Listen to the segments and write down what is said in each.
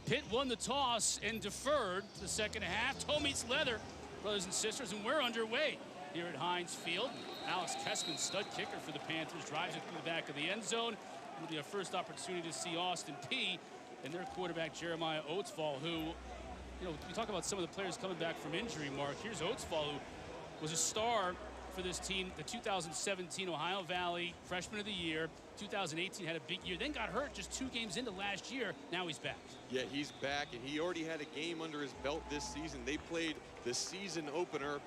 Pitt won the toss and deferred to the second half. Toe meets leather, brothers and sisters, and we're underway here at Heinz Field. Alex Kessman, stud kicker for the Panthers, drives it through the back of the end zone. It'll be our first opportunity to see Austin Peay and their quarterback Jeremiah Oatsfall, who, you know, we talk about some of the players coming back from injury, Mark. Here's Oatsfall, who was a star for this team, the 2017 Ohio Valley Freshman of the Year. 2018 had a big year, then got hurt just 2 games into last year. Now he's back. Yeah, he's back, and he already had a game under his belt this season. They played the season opener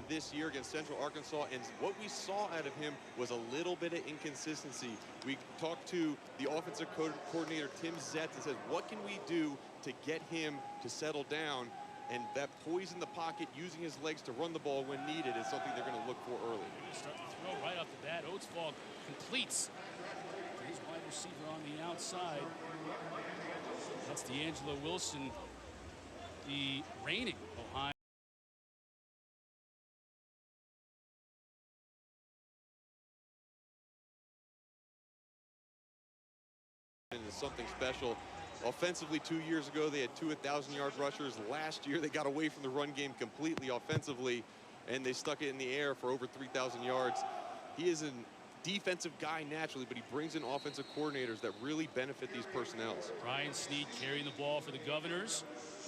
this year against Central Arkansas, and what we saw out of him was a little bit of inconsistency. We talked to the offensive coordinator, Tim Zetz, and said, what can we do to get him to settle down? And that poise in the pocket, using his legs to run the ball when needed, is something they're going to look for early. Start to throw right off the bat. Oatsfall completes. His wide receiver on the outside. That's D'Angelo Wilson, the reigning Ohio. And it's something special. Offensively, 2 years ago, they had 2 1,000-yard rushers. Last year, they got away from the run game completely offensively, and they stuck it in the air for over 3,000 yards. He is a defensive guy naturally, but he brings in offensive coordinators that really benefit these personnels. Brian Snead carrying the ball for the Governors.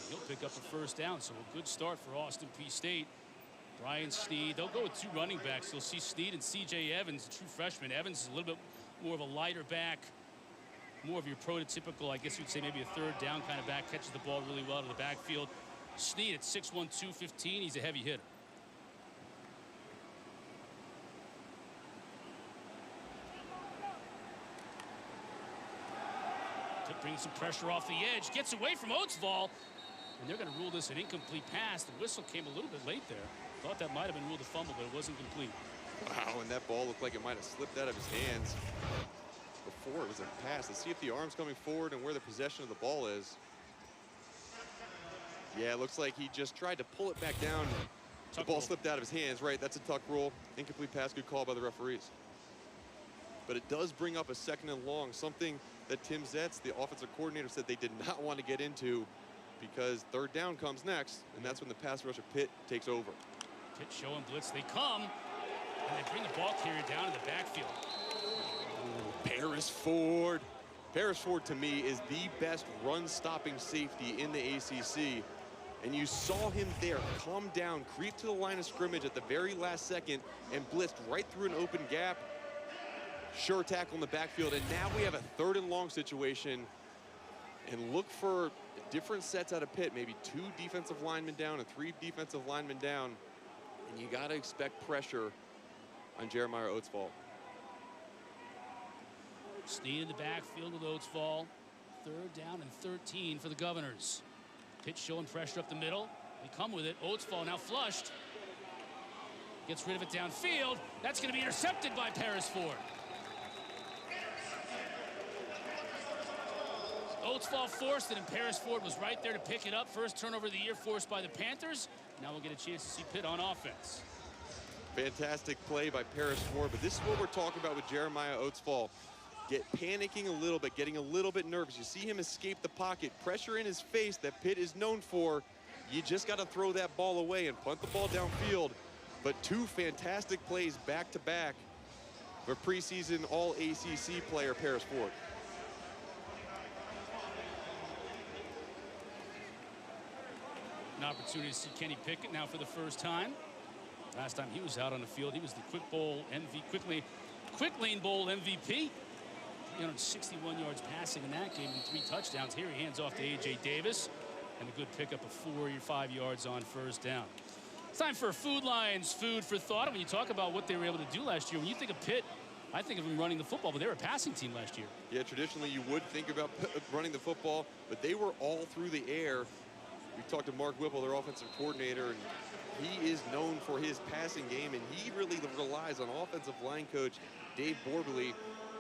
He'll pick up a first down, so a good start for Austin Peay State. Brian Snead, they'll go with 2 running backs. You'll see Snead and C.J. Evans, a true freshman. Evans is a little bit more of a lighter back, more of your prototypical, I guess you'd say maybe a third down kind of back, catches the ball really well to the backfield. Snead at 6'1", 215, he's a heavy hitter. Brings some pressure off the edge, gets away from Oatsfall, and they're going to rule this an incomplete pass. The whistle came a little bit late there. Thought that might have been ruled a fumble, but it wasn't complete. Wow, and that ball looked like it might have slipped out of his hands before it was a pass. Let's see if the arm's coming forward and where the possession of the ball is. Yeah, it looks like he just tried to pull it back down. The ball slipped out of his hands, right? That's a tuck rule. Incomplete pass, good call by the referees. But it does bring up a 2nd and long, something that Tim Zetz, the offensive coordinator, said they did not want to get into because 3rd down comes next, and that's when the pass rush of Pitt takes over. Pitt showing blitz, they come, and they bring the ball carrier down in the backfield. Paris Ford. Paris Ford, to me, is the best run-stopping safety in the ACC. And you saw him there come down, creep to the line of scrimmage at the very last second, and blitzed right through an open gap. Sure tackle in the backfield, and now we have a 3rd and long situation. And look for different sets out of Pitt, maybe 2 defensive linemen down and 3 defensive linemen down. And you got to expect pressure on Jeremiah Oatsfall. Snead in the backfield with Oatsfall. 3rd down and 13 for the Governors. Pitt showing pressure up the middle. They come with it. Oatsfall now flushed. Gets rid of it downfield. That's going to be intercepted by Paris Ford. Oatsfall forced it, and Paris Ford was right there to pick it up. First turnover of the year forced by the Panthers. Now we'll get a chance to see Pitt on offense. Fantastic play by Paris Ford, but this is what we're talking about with Jeremiah Oatsfall. Panicking a little bit, getting a little bit nervous. You see him escape the pocket, pressure in his face that Pitt is known for. You just got to throw that ball away and punt the ball downfield. But 2 fantastic plays back-to-back for preseason All-ACC player Paris Ford. An opportunity to see Kenny Pickett now for the first time. Last time he was out on the field, he was the Quick Lane Bowl MVP. 361 yards passing in that game and 3 touchdowns. Here he hands off to A.J. Davis, and a good pickup of 4 or 5 yards on first down. It's time for Food Lions Food for Thought. And when you talk about what they were able to do last year, when you think of Pitt, I think of them running the football, but they were a passing team last year. Yeah, traditionally you would think about running the football, but they were all through the air. We talked to Mark Whipple, their offensive coordinator, and he is known for his passing game, and he really relies on offensive line coach Dave Borberly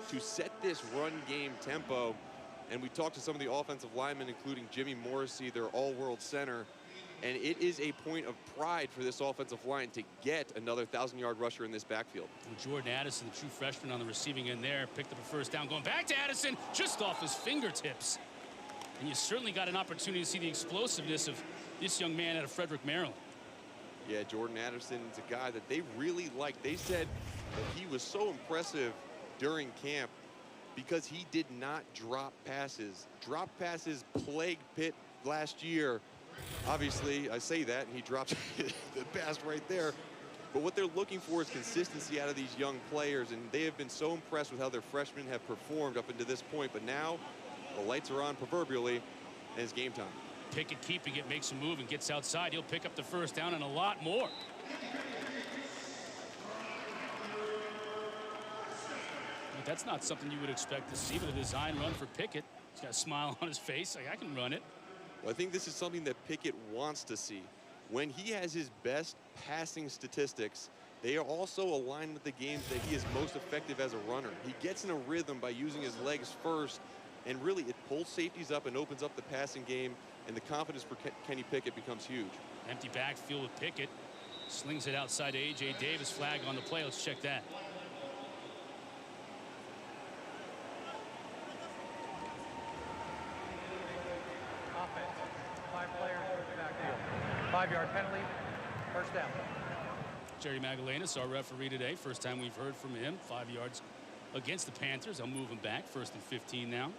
to set this run game tempo. And we talked to some of the offensive linemen, including Jimmy Morrissey, their all-world center, and it is a point of pride for this offensive line to get another 1,000-yard rusher in this backfield. And Jordan Addison, the true freshman on the receiving end there, picked up a first down. Going back to Addison, just off his fingertips. And you certainly got an opportunity to see the explosiveness of this young man out of Frederick, Maryland. Yeah, Jordan Addison is a guy that they really like. They said that he was so impressive during camp because he did not drop passes. Drop passes plagued Pitt last year. Obviously, I say that, and he dropped the pass right there. But what they're looking for is consistency out of these young players, and they have been so impressed with how their freshmen have performed up until this point. But now the lights are on proverbially, and it's game time. Pickett keeping it, makes a move and gets outside. He'll pick up the first down and a lot more. But that's not something you would expect to see, but a design run for Pickett. He's got a smile on his face, like, I can run it. Well, I think this is something that Pickett wants to see. When he has his best passing statistics, they are also aligned with the games that he is most effective as a runner. He gets in a rhythm by using his legs first, and really it pulls safeties up and opens up the passing game, and the confidence for Kenny Pickett becomes huge. Empty backfield with Pickett. Slings it outside to A.J. Davis. Flag on the play. Let's check that. Offense. 5 players in the backfield. 5-yard penalty. First down. Jerry Magallanes, our referee today. First time we've heard from him. 5 yards against the Panthers. I'll move him back. 1st and 15 now.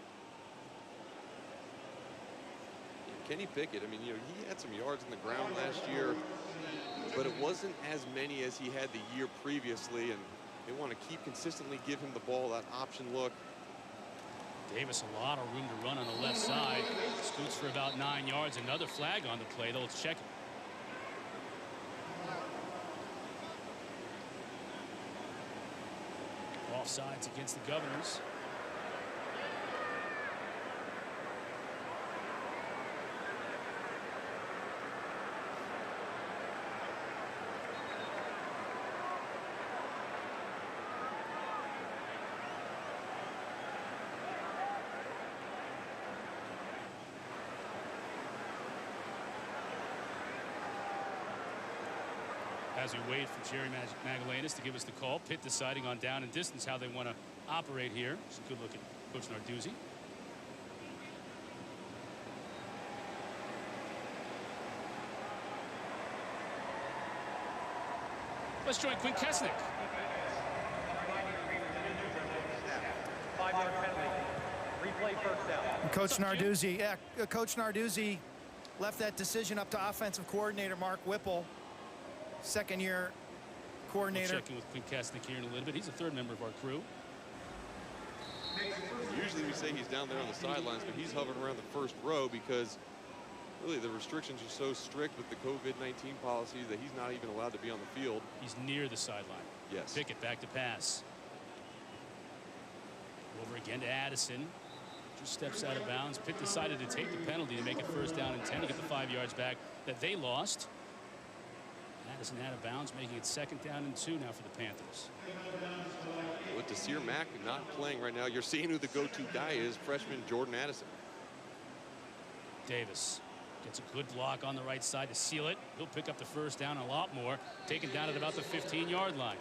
Kenny Pickett, I mean, you know, he had some yards in the ground last year, but it wasn't as many as he had the year previously, and they want to keep consistently give him the ball, that option look. Davis, a lot of room to run on the left side. Scoots for about 9 yards. Another flag on the play, though. Let's check it. Offsides against the Governors. As we wait for Jerry Magallanes to give us the call, Pitt deciding on down and distance how they want to operate here. It's a good look at Coach Narduzzi. Let's join Quinn Kesnick. 5-yard penalty. Replay first down. Coach Narduzzi, Coach Narduzzi left that decision up to offensive coordinator Mark Whipple. Second-year coordinator. We'll check in with Quinn Kesnick here in a little bit. He's a 3rd member of our crew. Usually we say he's down there on the sidelines, but he's hovering around the 1st row because really the restrictions are so strict with the COVID-19 policies that he's not even allowed to be on the field. He's near the sideline. Yes. Pickett back to pass. Over again to Addison. Just steps out of bounds. Pitt decided to take the penalty to make it 1st down and 10 to get the 5 yards back that they lost. Addison out of bounds, making it 2nd down and 2 now for the Panthers. With Desir Mack not playing right now, you're seeing who the go-to guy is, freshman Jordan Addison. Davis gets a good block on the right side to seal it. He'll pick up the 1st down a lot more. Taken down at about the 15-yard line.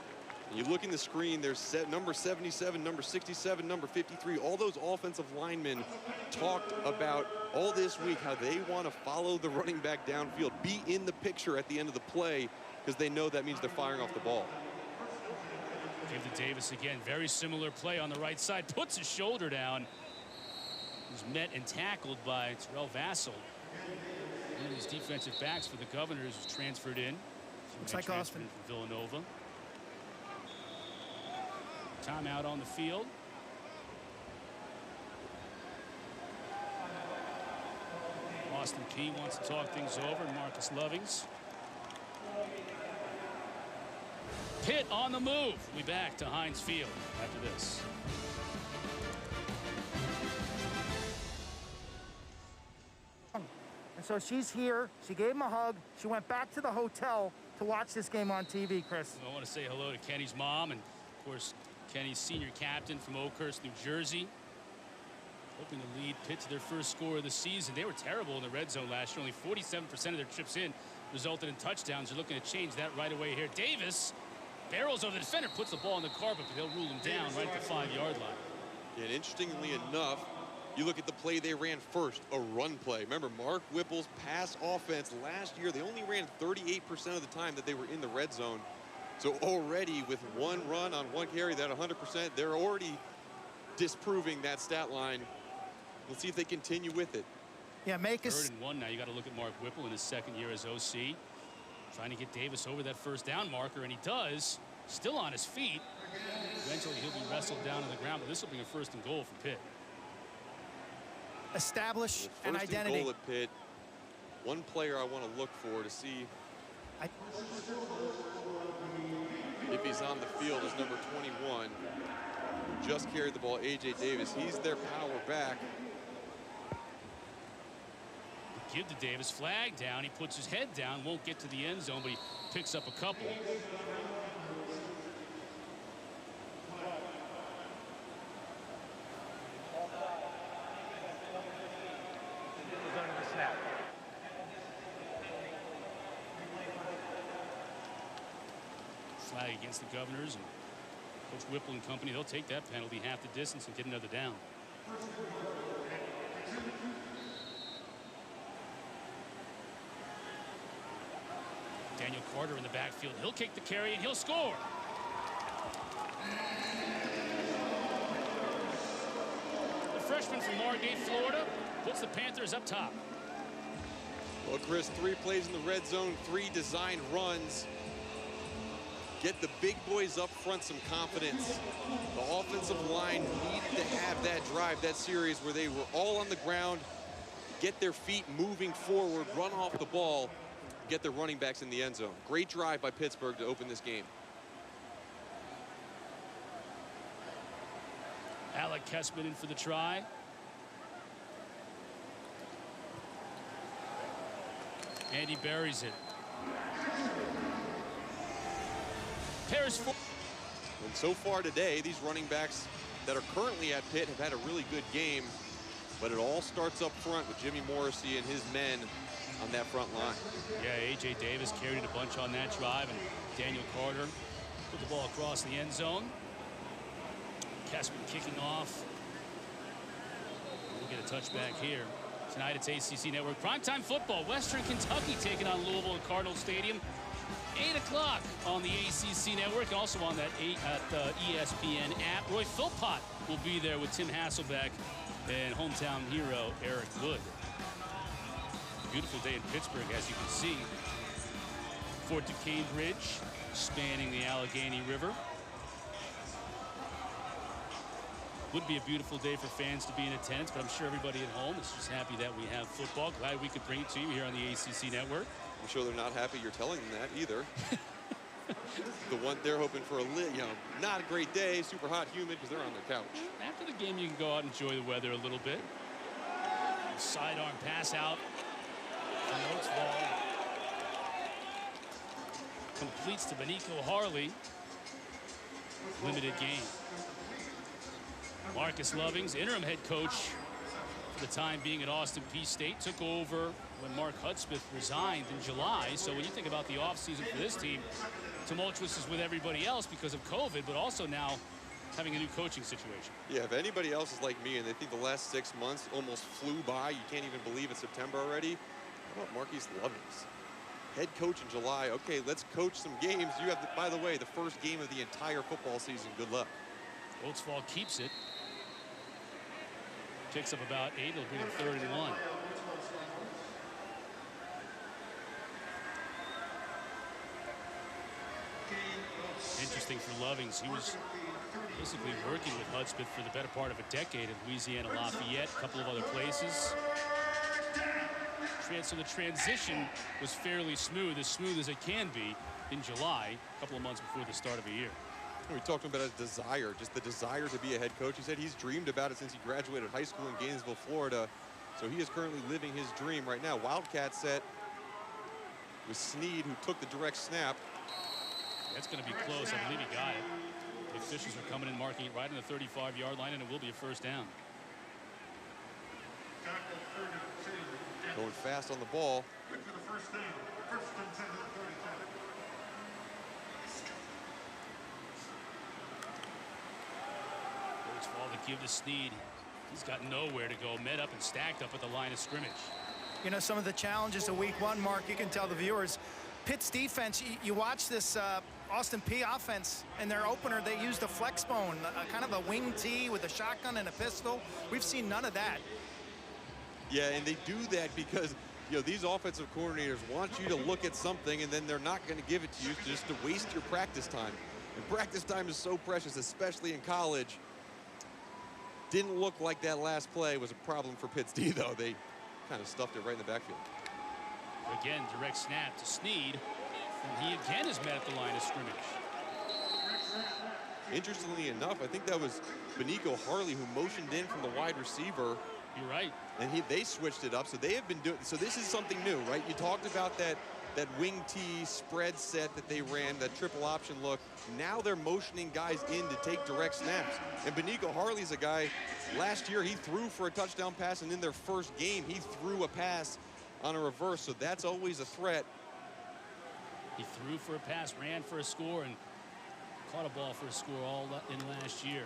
You look in the screen, there's number 77, number 67, number 53. All those offensive linemen talked about all this week how they want to follow the running back downfield, be in the picture at the end of the play, because they know that means they're firing off the ball. Give to Davis again. Very similar play on the right side. Puts his shoulder down. He's met and tackled by Terrell Vassell. One of these defensive backs for the Governors was transferred in. Looks like Austin. From Villanova. Timeout on the field. Austin Peay wants to talk things over, and Marcus Lovings. Pitt on the move. We'll be back to Heinz Field after this. And so she's here. She gave him a hug. She went back to the hotel to watch this game on TV, Chris. I want to say hello to Kenny's mom and, of course, Kenny's senior captain from Oakhurst, New Jersey. Hoping to lead Pitt to their 1st score of the season. They were terrible in the red zone last year. Only 47% of their trips in resulted in touchdowns. They're looking to change that right away here. Davis barrels over the defender, puts the ball in the carpet, but they'll rule him down right at the 5-yard line. And interestingly enough, You look at the play they ran first, a run play. Remember, Mark Whipple's pass offense last year, they only ran 38% of the time that they were in the red zone. So already with one run on one carry, that 100%, they're already disproving that stat line. Let's see if they continue with it. Yeah, make us. 3rd and 1 now. You got to look at Mark Whipple in his 2nd year as OC. Trying to get Davis over that first down marker, and he does. Still on his feet. Eventually he'll be wrestled down to the ground, but this will be a 1st and goal for Pitt. Establish an First identity. and goal at Pitt. One player I want to look for to see if he's on the field is number 21. Just carried the ball, A.J. Davis. He's their power back. Give to Davis, flag down. He puts his head down, won't get to the end zone, but he picks up a couple. Under the snap. Flag against the Governors, and Coach Whipple and company, they'll take that penalty half the distance and get another down. Daniel Carter in the backfield. He'll kick the carry and he'll score. The freshman from Margate, Florida, puts the Panthers up top. Well, Chris, 3 plays in the red zone, 3 designed runs. Get the big boys up front some confidence. The offensive line needed to have that drive, that series where they were all on the ground, get their feet moving forward, run off the ball, get their running backs in the end zone. Great drive by Pittsburgh to open this game. Alec Kessman in for the try. And he buries it. Paris for. And so far today, these running backs that are currently at Pitt have had a really good game, but it all starts up front with Jimmy Morrissey and his men on that front line. Yeah, A.J. Davis carried a bunch on that drive, and Daniel Carter put the ball across the end zone. Kessman kicking off. We'll get a touchback here. Tonight it's ACC Network primetime football. Western Kentucky taking on Louisville at Cardinal Stadium. 8 o'clock on the ACC Network, and also on that ESPN app. Roy Philpott will be there with Tim Hasselbeck and hometown hero Eric Good. Beautiful day in Pittsburgh, as you can see. Fort Duquesne Bridge spanning the Allegheny River. Would be a beautiful day for fans to be in attendance, but I'm sure everybody at home is just happy that we have football. Glad we could bring it to you here on the ACC Network. I'm sure they're not happy you're telling them that either. The one they're hoping for not a great day, super hot, humid, because they're on their couch. After the game, you can go out and enjoy the weather a little bit. Sidearm pass out from Oatsvall. Completes to Benico Harley. Limited game. Marcus Lovings, interim head coach for the time being at Austin Peay State, took over when Mark Hudspeth resigned in July. So when you think about the offseason for this team, tumultuous is with everybody else because of COVID, but also now having a new coaching situation. Yeah, if anybody else is like me and they think the last 6 months almost flew by, you can't even believe it's September already. How about Marquise Lovings? Head coach in July. Okay, let's coach some games. You have, by the way, the first game of the entire football season. Good luck. Oatsvall keeps it. Kicks up about 8. It'll bring it 3rd and 1. Interesting for Lovings. He was basically working with Hudspeth for the better part of a decade at Louisiana Lafayette, a couple of other places. So the transition was fairly smooth as it can be in July, a couple of months before the start of a year. We talked about his desire, just the desire to be a head coach. He said he's dreamed about it since he graduated high school in Gainesville, Florida. So he is currently living his dream right now. Wildcat set with Sneed, who took the direct snap. That's going to be close. I believe he got it. The officials are coming in, marking it right on the 35-yard line, and it will be a first down. Going fast on the ball. Oatsvall to give to Sneed. He's got nowhere to go. Met up and stacked up at the line of scrimmage. You know, some of the challenges of week one, Mark, you can tell the viewers, Pitt's defense, you watch this Austin Peay offense. In their opener, they used a flex bone, kind of a wing tee with a shotgun and a pistol. We've seen none of that. Yeah, and they do that because, you know, these offensive coordinators want you to look at something and then they're not going to give it to you just to waste your practice time. And practice time is so precious, especially in college. Didn't look like that last play was a problem for Pitt's D, though. They kind of stuffed it right in the backfield. Again, direct snap to Snead. And he again is met at the line of scrimmage. Interestingly enough, I think that was Benico Harley who motioned in from the wide receiver. You're right. And they switched it up, so they have been doing. So this is something new, right? You talked about that wing tee spread set that they ran, that triple option look. Now they're motioning guys in to take direct snaps. And Benico Harley's a guy. Last year he threw for a touchdown pass, and in their first game he threw a pass on a reverse. So that's always a threat. He threw for a pass, ran for a score, and caught a ball for a score all in last year.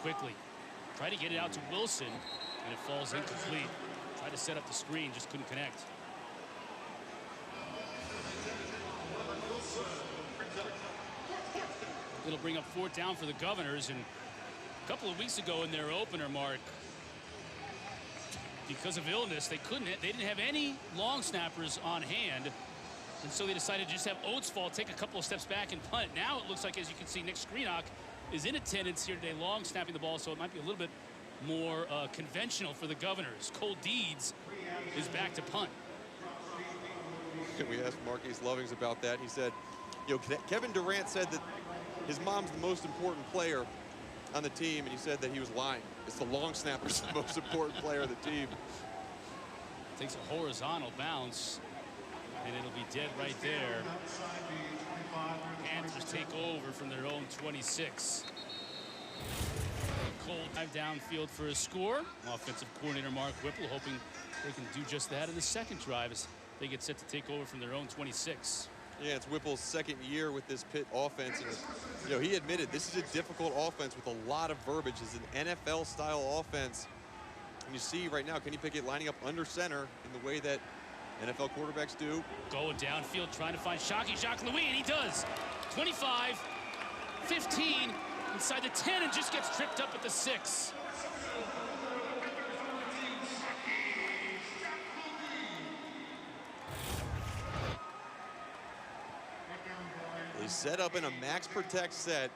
Quickly, tried to get it out to Wilson, and it falls incomplete. Tried to set up the screen, just couldn't connect. It'll bring up 4th down for the Governors, and a couple of weeks ago in their opener, Mark, because of illness, they didn't have any long snappers on hand, and so they decided to just have Oatsfall take a couple of steps back and punt. Now it looks like, as you can see, Nick Screenock is in attendance here today, long snapping the ball, so it might be a little bit more conventional for the Governors. Cole Deeds is back to punt. We asked Marquise Lovings about that. He said, you know, Kevin Durant said that his mom's the most important player on the team, and he said that he was lying. It's the long snapper's the most important player of the team. Takes a horizontal bounce, and it'll be dead right there. Panthers take over from their own 26. Cole drive downfield for a score. Offensive coordinator Mark Whipple hoping they can do just that in the second drive as they get set to take over from their own 26. Yeah, it's Whipple's second year with this Pitt offense, and you know, he admitted this is a difficult offense with a lot of verbiage. It's an NFL-style offense, and you see right now Kenny Pickett lining up under center in the way that NFL quarterbacks do. Going downfield, trying to find Jacques Louis, and he does. 25, 15, inside the 10, and just gets tripped up at the 6. They set up in a max protect set,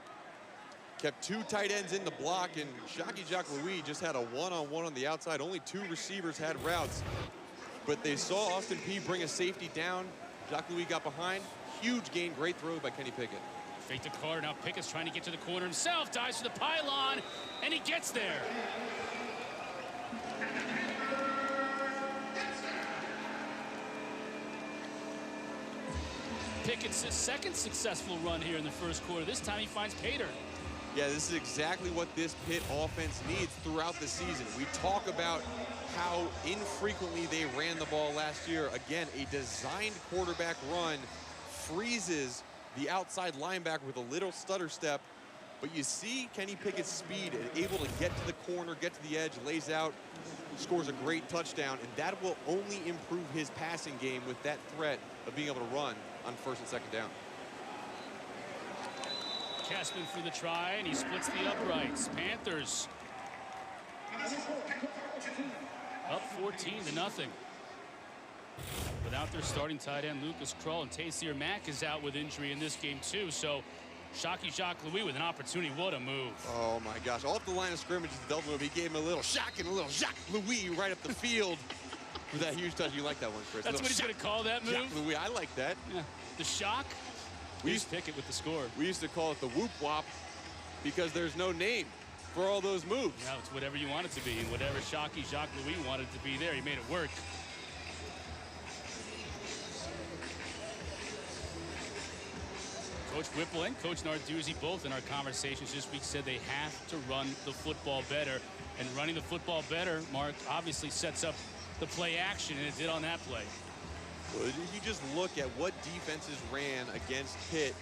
kept 2 tight ends in the block, and Jacques Louis just had a one-on-one on the outside. Only 2 receivers had routes, but they saw Austin Peay bring a safety down. Jacques Louis got behind. Huge gain, great throw by Kenny Pickett. Fake to Carter, now Pickett's trying to get to the corner himself, dives to the pylon, and he gets there. Pickett's second successful run here in the first quarter. This time he finds Pater. Yeah, this is exactly what this Pitt offense needs throughout the season. We talk about how infrequently they ran the ball last year. Again, a designed quarterback run freezes the outside linebacker with a little stutter step. But you see Kenny Pickett's speed and able to get to the corner, get to the edge, lays out, scores a great touchdown, and that will only improve his passing game with that threat of being able to run on 1st and 2nd down. Casman for the try, and he splits the uprights. Panthers up 14-0. Without their starting tight end Lucas Krull, and Taysir Mack is out with injury in this game too. So Jacques Louis with an opportunity. What a move. Oh my gosh, off the line of scrimmage, the double move. He gave him a little shock and a little Jacques Louis right up the field with that huge touch. You like that one, Chris? That's what he's going to call that move? Jacques Louis, I like that. Yeah. The shock. We used to pick it with the score. We used to call it the whoop wop because there's no name for all those moves. Yeah, it's whatever you want it to be, and whatever Jacques Louis wanted to be there, he made it work. Coach Whipple and Coach Narduzzi both in our conversations this week said they have to run the football better. And running the football better, Mark, obviously sets up the play action, and it did on that play. Well, you just look at what defenses ran against Pitt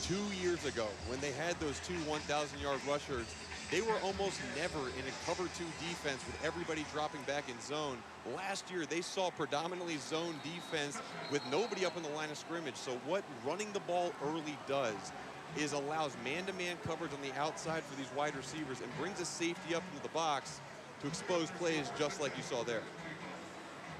2 years ago when they had those 2 1,000-yard rushers. they were almost never in a cover 2 defense with everybody dropping back in zone. Last year, they saw predominantly zone defense with nobody up in the line of scrimmage. So what running the ball early does is allows man-to-man coverage on the outside for these wide receivers and brings a safety up into the box to expose plays just like you saw there.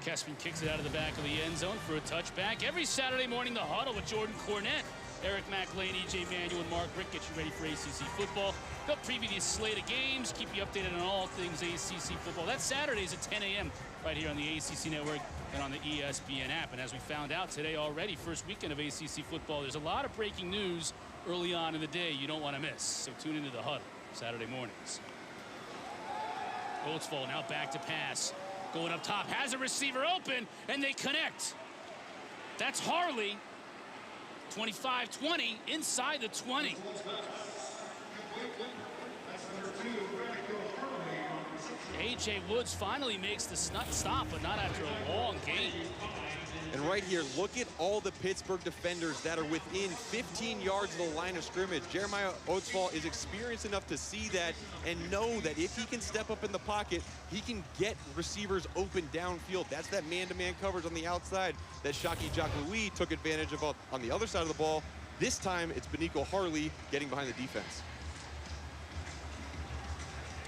Kessman kicks it out of the back of the end zone for a touchback. Every Saturday morning, The Huddle with Jordan Cornette, Eric McLean, EJ Manuel, and Mark Rick get you ready for ACC football. They'll preview the slate of games, keep you updated on all things ACC football. That's Saturdays at 10 a.m. right here on the ACC Network and on the ESPN app. And as we found out today already, first weekend of ACC football, there's a lot of breaking news early on in the day you don't want to miss. So tune into The Huddle Saturday mornings. Oatsfall now back to pass. Going up top, has a receiver open, and they connect. That's Harley. 25-20 inside the 20. A.J. Woods finally makes the stop, but not after a long game. And right here, look at all the Pittsburgh defenders that are within 15 yards of the line of scrimmage. Jeremiah Oatsfall is experienced enough to see that and know that if he can step up in the pocket, he can get receivers open downfield. That's that man-to-man coverage on the outside that Shockey Jacques-Louis took advantage of on the other side of the ball. This time, it's Benico Harley getting behind the defense.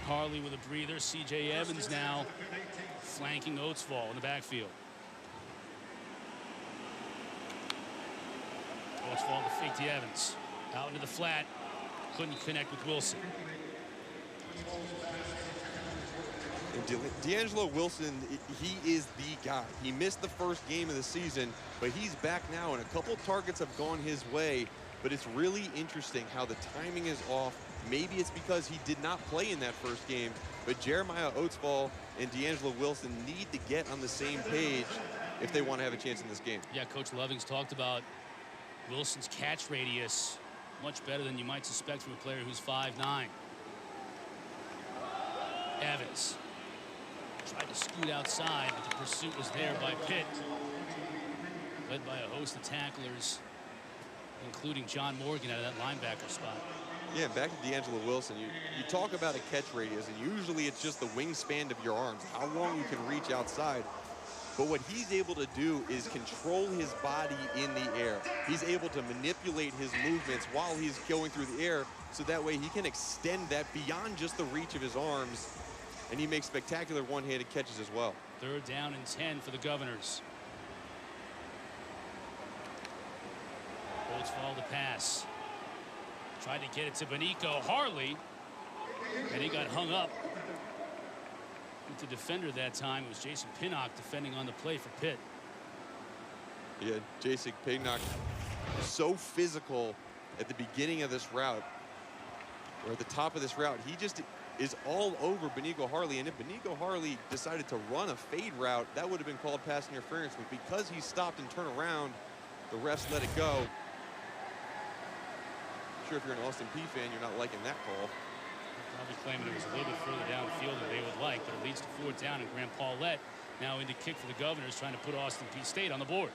Harley with a breather. C.J. Evans now flanking Oatsfall in the backfield. Oatsfall to fake to Evans. Out into the flat. Couldn't connect with Wilson. And D'Angelo Wilson, he is the guy. He missed the first game of the season, but he's back now, and a couple targets have gone his way. But it's really interesting how the timing is off. Maybe it's because he did not play in that first game, but Jeremiah Oatsfall and D'Angelo Wilson need to get on the same page if they want to have a chance in this game. Yeah, Coach Loving's talked about Wilson's catch radius much better than you might suspect from a player who's 5'9". Evans tried to scoot outside, but the pursuit was there by Pitt, led by a host of tacklers, including John Morgan out of that linebacker spot. Yeah, back to D'Angelo Wilson. You talk about a catch radius, and usually it's just the wingspan of your arms, how long you can reach outside. But what he's able to do is control his body in the air. He's able to manipulate his movements while he's going through the air, so that way he can extend that beyond just the reach of his arms, and he makes spectacular one-handed catches as well. 3rd down and 10 for the Governors. Oatsfall to pass. Tried to get it to Benico Harley, and he got hung up. The defender that time was Jason Pinnock defending on the play for Pitt. Yeah, Jason Pinnock so physical at the beginning of this route, or at the top of this route. He just is all over Benico Harley, and if Benico Harley decided to run a fade route, that would have been called pass interference, but because he stopped and turned around, the refs let it go. I'm sure if you're an Austin Peay fan, you're not liking that call. Probably claiming it was a little bit further downfield than they would like, but it leads to 4th down, and Graham Paulette now into kick for the Governors, trying to put Austin Peay State on the board.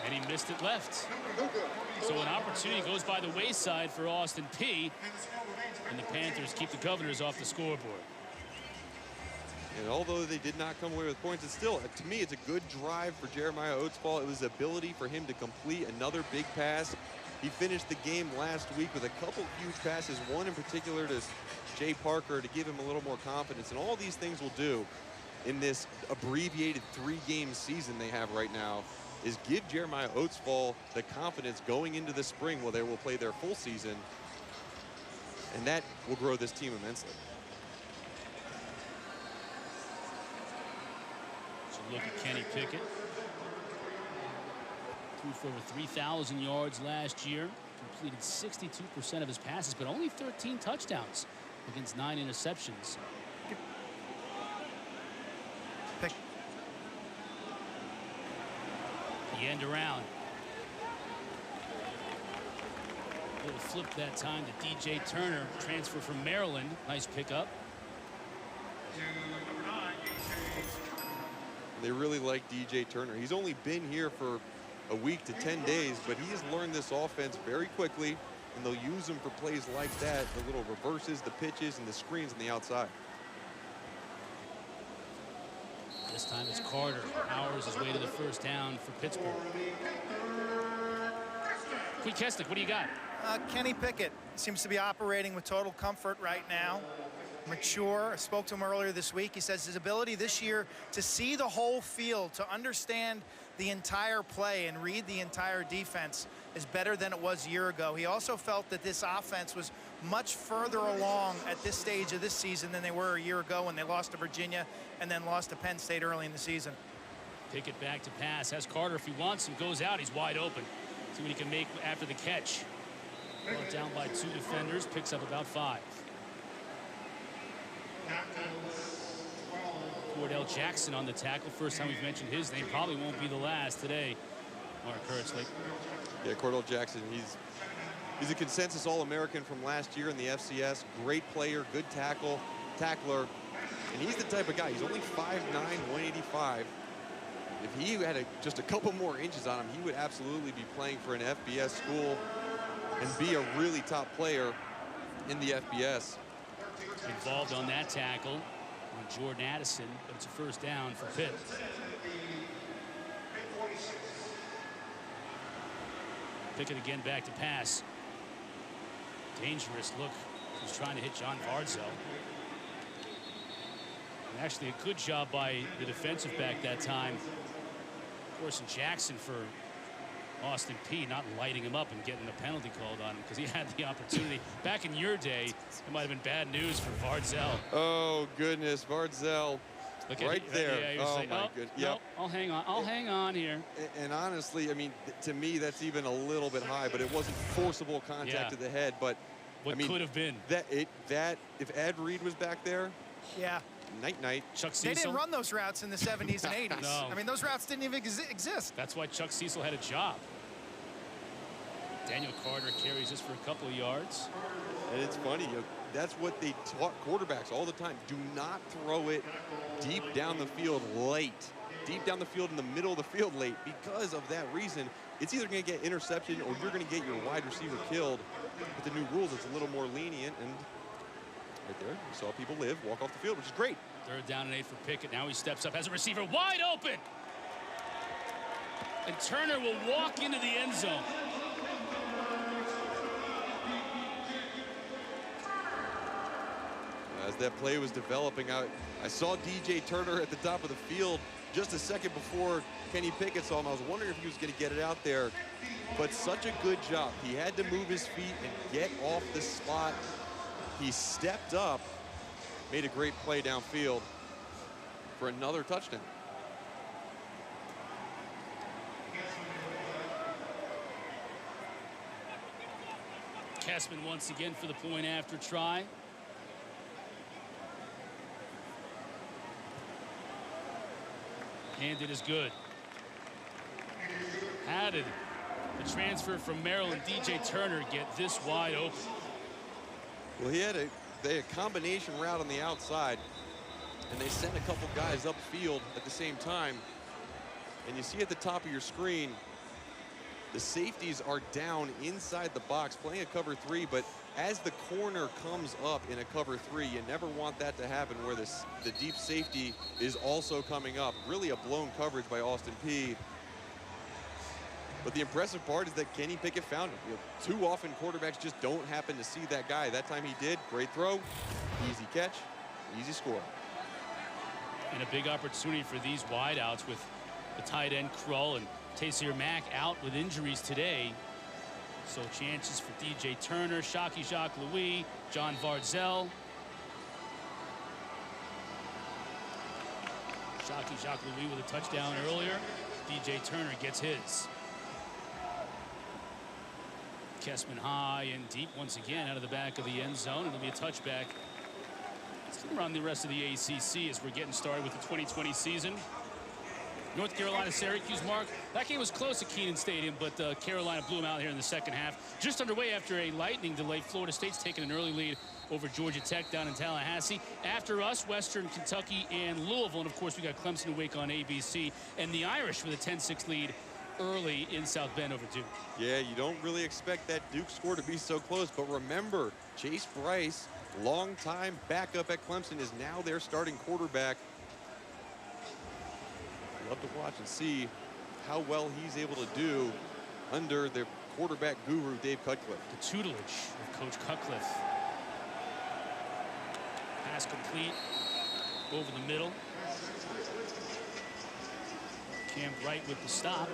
And he missed it left. So an opportunity goes by the wayside for Austin Peay, and the Panthers keep the Governors off the scoreboard. And although they did not come away with points, it's still, to me, it's a good drive for Jeremiah Oatsfall. It was the ability for him to complete another big pass. He finished the game last week with a couple huge passes, one in particular to Jay Parker to give him a little more confidence. And all these things will do in this abbreviated 3-game season they have right now is give Jeremiah Oatsfall the confidence going into the spring where they will play their full season. And that will grow this team immensely. Look at Kenny Pickett. Threw for over 3,000 yards last year. Completed 62% of his passes, but only 13 touchdowns against 9 interceptions. The end around. Little flip that time to DJ Turner, transfer from Maryland. Nice pickup. They really like DJ Turner. He's only been here for a week to 10 days, but he has learned this offense very quickly, and they'll use him for plays like that, the little reverses, the pitches, and the screens on the outside. This time it's Carter. Powers his way to the first down for Pittsburgh. Kesnick, what do you got? Kenny Pickett seems to be operating with total comfort right now. Mature. I spoke to him earlier this week. He says his ability this year to see the whole field, to understand the entire play and read the entire defense is better than it was a year ago. He also felt that this offense was much further along at this stage of this season than they were a year ago when they lost to Virginia and then lost to Penn State early in the season. Pickett back to pass. Has Carter if he wants him. Goes out. He's wide open. See what he can make after the catch. Brought down by 2 defenders. Picks up about 5. Cordell Jackson on the tackle. First time we've mentioned his name. Probably won't be the last today. Mark Kurtzley. Yeah, Cordell Jackson, he's a consensus All-American from last year in the FCS. Great player, good tackler, and he's the type of guy. He's only 5'9", 185. If he had just a couple more inches on him, he would absolutely be playing for an FBS school and be a really top player in the FBS. Involved on that tackle on Jordan Addison, but it's a first down for Pitt. Pickett again back to pass. Dangerous look. He's trying to hit John Vardzell. And actually a good job by the defensive back that time. Of course, in Jackson for Austin Peay not lighting him up and getting the penalty called on him because he had the opportunity. Back in your day, it might have been bad news for Vardzell. Oh, goodness, Vardzell. Right there. Yeah, oh, saying, my goodness. Yep. No, I'll hang on. I'll hang on here. And honestly, I mean, to me, that's even a little bit high, but it wasn't forcible contact to the head. But what I mean, could have been that if Ed Reed was back there, night. Chuck Cecil. They didn't run those routes in the 70s and 80s. No. I mean, those routes didn't even exist. That's why Chuck Cecil had a job. Daniel Carter carries this for a couple of yards. And it's funny, that's what they taught quarterbacks all the time. Do not throw it deep down the field late. Deep down the field in the middle of the field late. Because of that reason, it's either going to get interception or you're going to get your wide receiver killed. With the new rules, it's a little more lenient. And right there, you saw people walk off the field, which is great. 3rd down and 8 for Pickett. Now he steps up, has a receiver wide open. And Turner will walk into the end zone. As that play was developing, I saw DJ Turner at the top of the field just a second before Kenny Pickett saw him. I was wondering if he was going to get it out there, but such a good job. He had to move his feet and get off the spot. He stepped up, made a great play downfield for another touchdown. Kessman once again for the point after try. Handed is good. How did the transfer from Maryland, DJ Turner, get this wide open? Well, they had a combination route on the outside, and they sent a couple guys upfield at the same time. And you see at the top of your screen, the safeties are down inside the box playing a cover 3, but as the corner comes up in a cover 3, you never want that to happen where the deep safety is also coming up. Really a blown coverage by Austin Peay. But the impressive part is that Kenny Pickett found him. Too often quarterbacks just don't happen to see that guy. That time he did. Great throw, easy catch, easy score. And a big opportunity for these wideouts with the tight end Krull and Taysir Mack out with injuries today. So chances for DJ Turner, Shockey Jacques Louis, John Vardzell. Shockey Jacques Louis with a touchdown earlier. DJ Turner gets his. Kessman high and deep once again out of the back of the end zone. And it'll be a touchback. It's going to run the rest of the ACC as we're getting started with the 2020 season. North Carolina, Syracuse, Mark. That game was close at Kenan Stadium, but Carolina blew them out here in the second half. Just underway after a lightning delay. Florida State's taken an early lead over Georgia Tech down in Tallahassee. After us, Western Kentucky and Louisville. And, of course, we got Clemson and Wake on ABC. And the Irish with a 10-6 lead early in South Bend over Duke. Yeah, you don't really expect that Duke score to be so close, but remember, Chase Bryce, longtime backup at Clemson, is now their starting quarterback. Love to watch and see how well he's able to do under the quarterback guru, Dave Cutcliffe. The tutelage of Coach Cutcliffe. Pass complete over the middle. Cam Bright with the stop.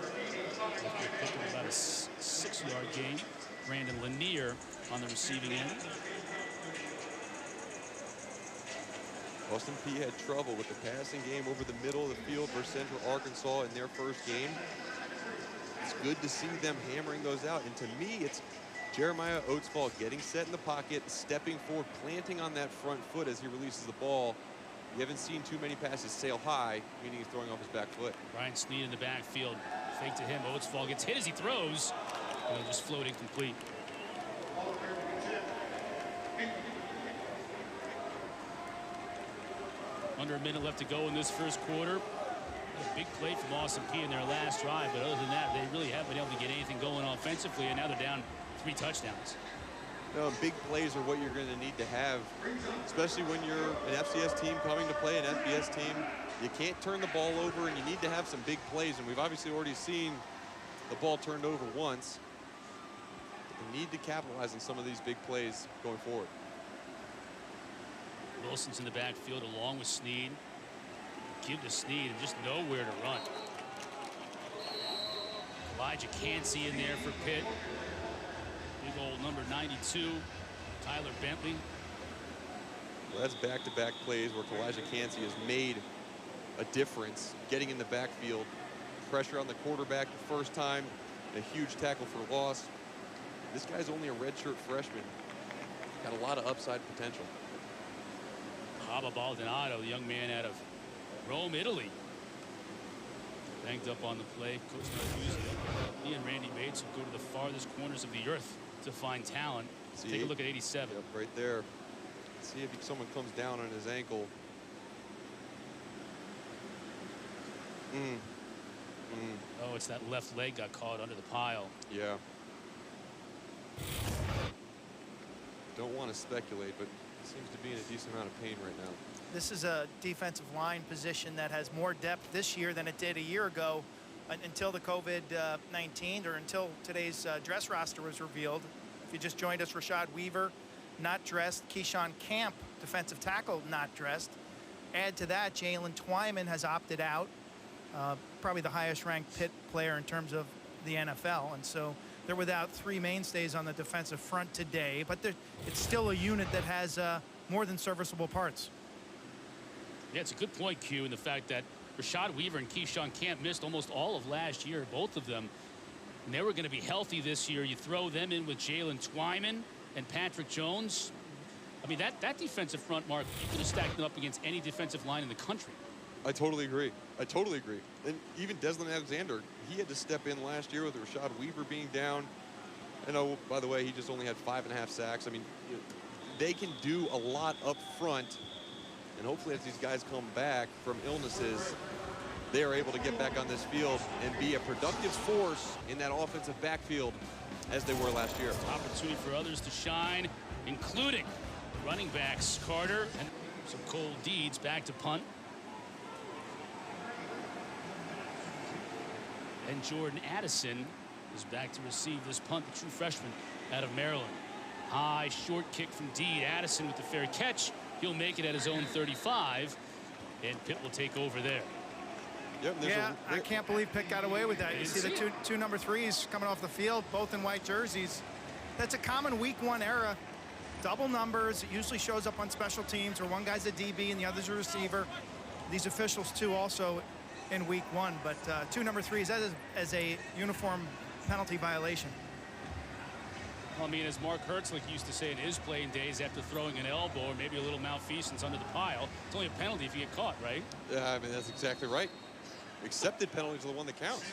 Picking about a 6-yard gain. Brandon Lanier on the receiving end. Austin Peay had trouble with the passing game over the middle of the field for Central Arkansas in their first game. It's good to see them hammering those out. And to me, it's Jeremiah Oatsfall getting set in the pocket, stepping forward, planting on that front foot as he releases the ball. You haven't seen too many passes sail high, meaning he's throwing off his back foot. Brian Snead in the backfield. Fake to him. Oatsfall gets hit as he throws. And just float incomplete. Under a minute left to go in this first quarter. A big play from Austin Peay in their last drive, but other than that, they really haven't been able to get anything going offensively, and now they're down 3 touchdowns. No, big plays are what you're going to need to have, especially when you're an FCS team coming to play an FBS team. You can't turn the ball over, and you need to have some big plays, and we've obviously already seen the ball turned over once. You need to capitalize on some of these big plays going forward. Wilson's in the backfield along with Snead. Give to Snead and just nowhere to run. Elijah Cansey in there for Pitt. Big old number 92, Tyler Bentley. Well, that's back-to-back plays where Elijah Cansey has made a difference, getting in the backfield. Pressure on the quarterback the first time, a huge tackle for loss. This guy's only a redshirt freshman. Got a lot of upside potential. Pablo Baldonado, the young man out of Rome, Italy. Banked up on the play. Coach Narcuzzi. He and Randy Bates will go to the farthest corners of the earth to find talent. See, take a look at 87. Yep, right there. See if someone comes down on his ankle. Oh, it's that left leg got caught under the pile. Yeah. Don't want to speculate, but seems to be in a decent amount of pain right now. This is a defensive line position that has more depth this year than it did a year ago until the COVID-19 or until today's dress roster was revealed. If you just joined us, Rashad Weaver, not dressed. Keyshawn Camp, defensive tackle, not dressed. Add to that, Jalen Twyman has opted out. Probably the highest ranked Pitt player in terms of the NFL. And so they're without 3 mainstays on the defensive front today, but it's still a unit that has more than serviceable parts. Yeah, it's a good point, Q, in the fact that Rashad Weaver and Keyshawn Camp missed almost all of last year, both of them. And they were going to be healthy this year. You throw them in with Jalen Twyman and Patrick Jones. I mean, that defensive front, Mark, you could have stacked them up against any defensive line in the country. I totally agree. I totally agree. And even Desmond Alexander, he had to step in last year with Rashad Weaver being down. And oh, by the way, he just only had 5.5 sacks. I mean, they can do a lot up front. And hopefully as these guys come back from illnesses, they are able to get back on this field and be a productive force in that offensive backfield as they were last year. Opportunity for others to shine, including running backs Carter and some cold deeds. Back to punt. And Jordan Addison is back to receive this punt, the true freshman out of Maryland. High, short kick from Deed. Addison with the fair catch. He'll make it at his own 35, and Pitt will take over there. Yep, yeah, I can't believe Pitt got away with that. You see the two number 3s coming off the field, both in white jerseys. That's a common week 1 era. Double numbers. It usually shows up on special teams where one guy's a DB and the other's a receiver. These officials, too, also in week 1. But 2 number 3s, that is as a uniform penalty violation. Well, I mean, as Mark Hertzlich used to say in his playing days, after throwing an elbow or maybe a little malfeasance under the pile, it's only a penalty if you get caught, right? Yeah, I mean, that's exactly right. Accepted penalties are the one that counts.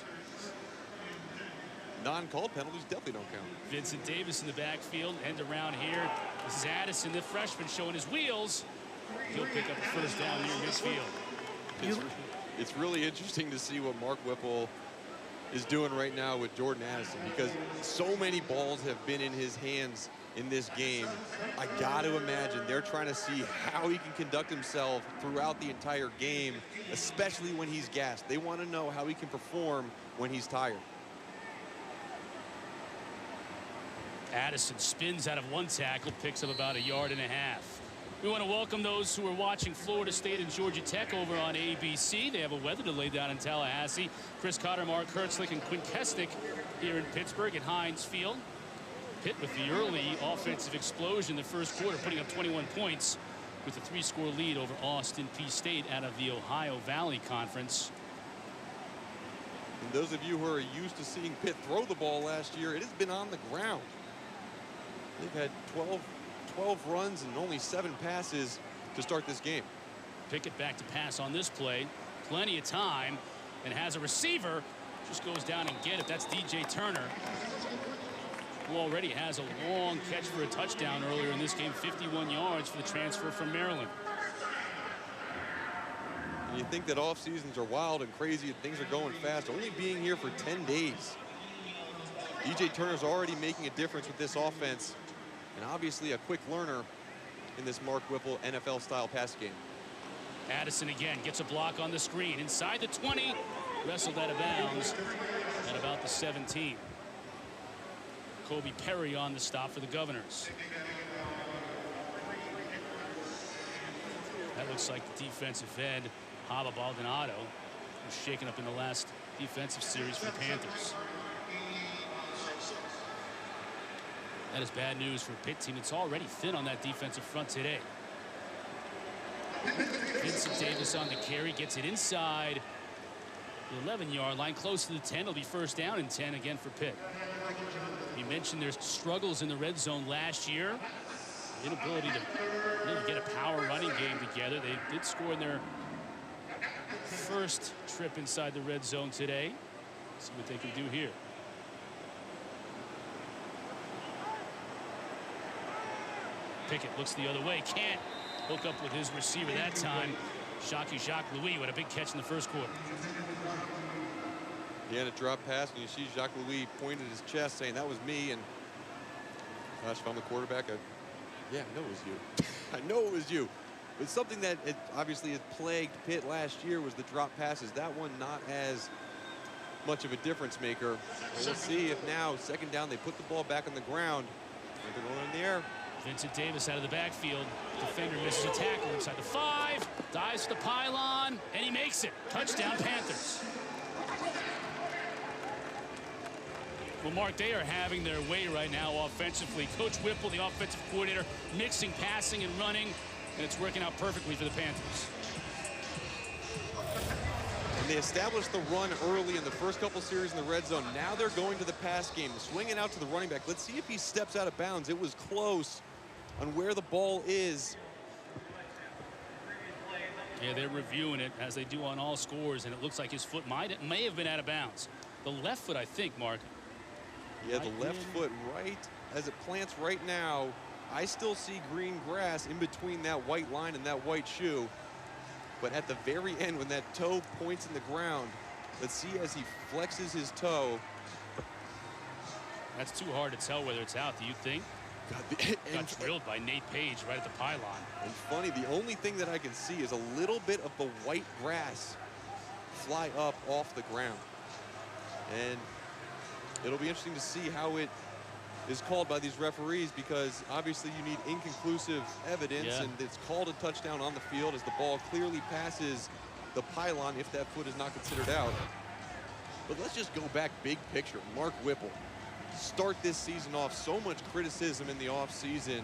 Non-called penalties definitely don't count. Vincent Davis in the backfield, end around here. This is Addison, the freshman, showing his wheels. He'll pick up the first down near midfield. It's really interesting to see what Mark Whipple is doing right now with Jordan Addison, because so many balls have been in his hands in this game. I got to imagine they're trying to see how he can conduct himself throughout the entire game, especially when he's gassed. They want to know how he can perform when he's tired. Addison spins out of one tackle, picks up about 1.5 yards. We want to welcome those who are watching Florida State and Georgia Tech over on ABC. They have a weather delay down in Tallahassee. Chris Cotter, Mark Hertzlich, and Quinn Kesnick here in Pittsburgh at Heinz Field. Pitt with the early offensive explosion in the first quarter, putting up 21 points with a 3-score lead over Austin Peay State out of the Ohio Valley Conference. And those of you who are used to seeing Pitt throw the ball last year, it has been on the ground. They've had 12 runs and only 7 passes to start this game. Pickett back to pass on this play. Plenty of time, and has a receiver. Just goes down and get it. That's DJ Turner, who already has a long catch for a touchdown earlier in this game. 51 yards for the transfer from Maryland. And you think that off seasons are wild and crazy and things are going fast. Only being here for 10 days. DJ Turner's already making a difference with this offense, and obviously a quick learner in this Mark Whipple NFL-style pass game. Addison again gets a block on the screen. Inside the 20, wrestled out of bounds at about the 17. Kobe Perry on the stop for the Governors. That looks like the defensive end, Hava Baldonado, who's shaken up in the last defensive series for the Panthers. That is bad news for a Pitt team. It's already thin on that defensive front today. Vincent Davis on the carry, gets it inside the 11-yard line, close to the 10. It'll be first down and 10 again for Pitt. You mentioned there's struggles in the red zone last year. Inability to really get a power running game together. They did score in their first trip inside the red zone today. See what they can do here. Pickett looks the other way. Can't hook up with his receiver that time. Jacques Louis with a big catch in the first quarter. He had a drop pass, and you see Jacques Louis pointed his chest saying, "That was me." And gosh, if I'm the quarterback, yeah, I know it was you. I know it was you. But something that obviously has plagued Pitt last year was the drop passes. That one not as much of a difference maker. But we'll see if now, second down, they put the ball back on the ground. They're going in the air. Vincent Davis out of the backfield. Defender misses a tackle inside the 5. Dives to the pylon, and he makes it. Touchdown, Panthers. Well, Mark, they are having their way right now offensively. Coach Whipple, the offensive coordinator, mixing passing and running, and it's working out perfectly for the Panthers. And they established the run early in the first couple series in the red zone. Now they're going to the pass game, swinging out to the running back. Let's see if he steps out of bounds. It was close on where the ball is. Yeah, they're reviewing it as they do on all scores, and it looks like his foot may have been out of bounds. The left foot, I think, Mark. Yeah, the left foot right as it plants right now. I still see green grass in between that white line and that white shoe. But at the very end, when that toe points in the ground, let's see as he flexes his toe. That's too hard to tell whether it's out, do you think? Got drilled by Nate Page right at the pylon. And funny, the only thing that I can see is a little bit of the white grass fly up off the ground. And it'll be interesting to see how it is called by these referees, because obviously you need inconclusive evidence, and it's called a touchdown on the field as the ball clearly passes the pylon if that foot is not considered out. But let's just go back big picture. Mark Whipple, start this season off, so much criticism in the offseason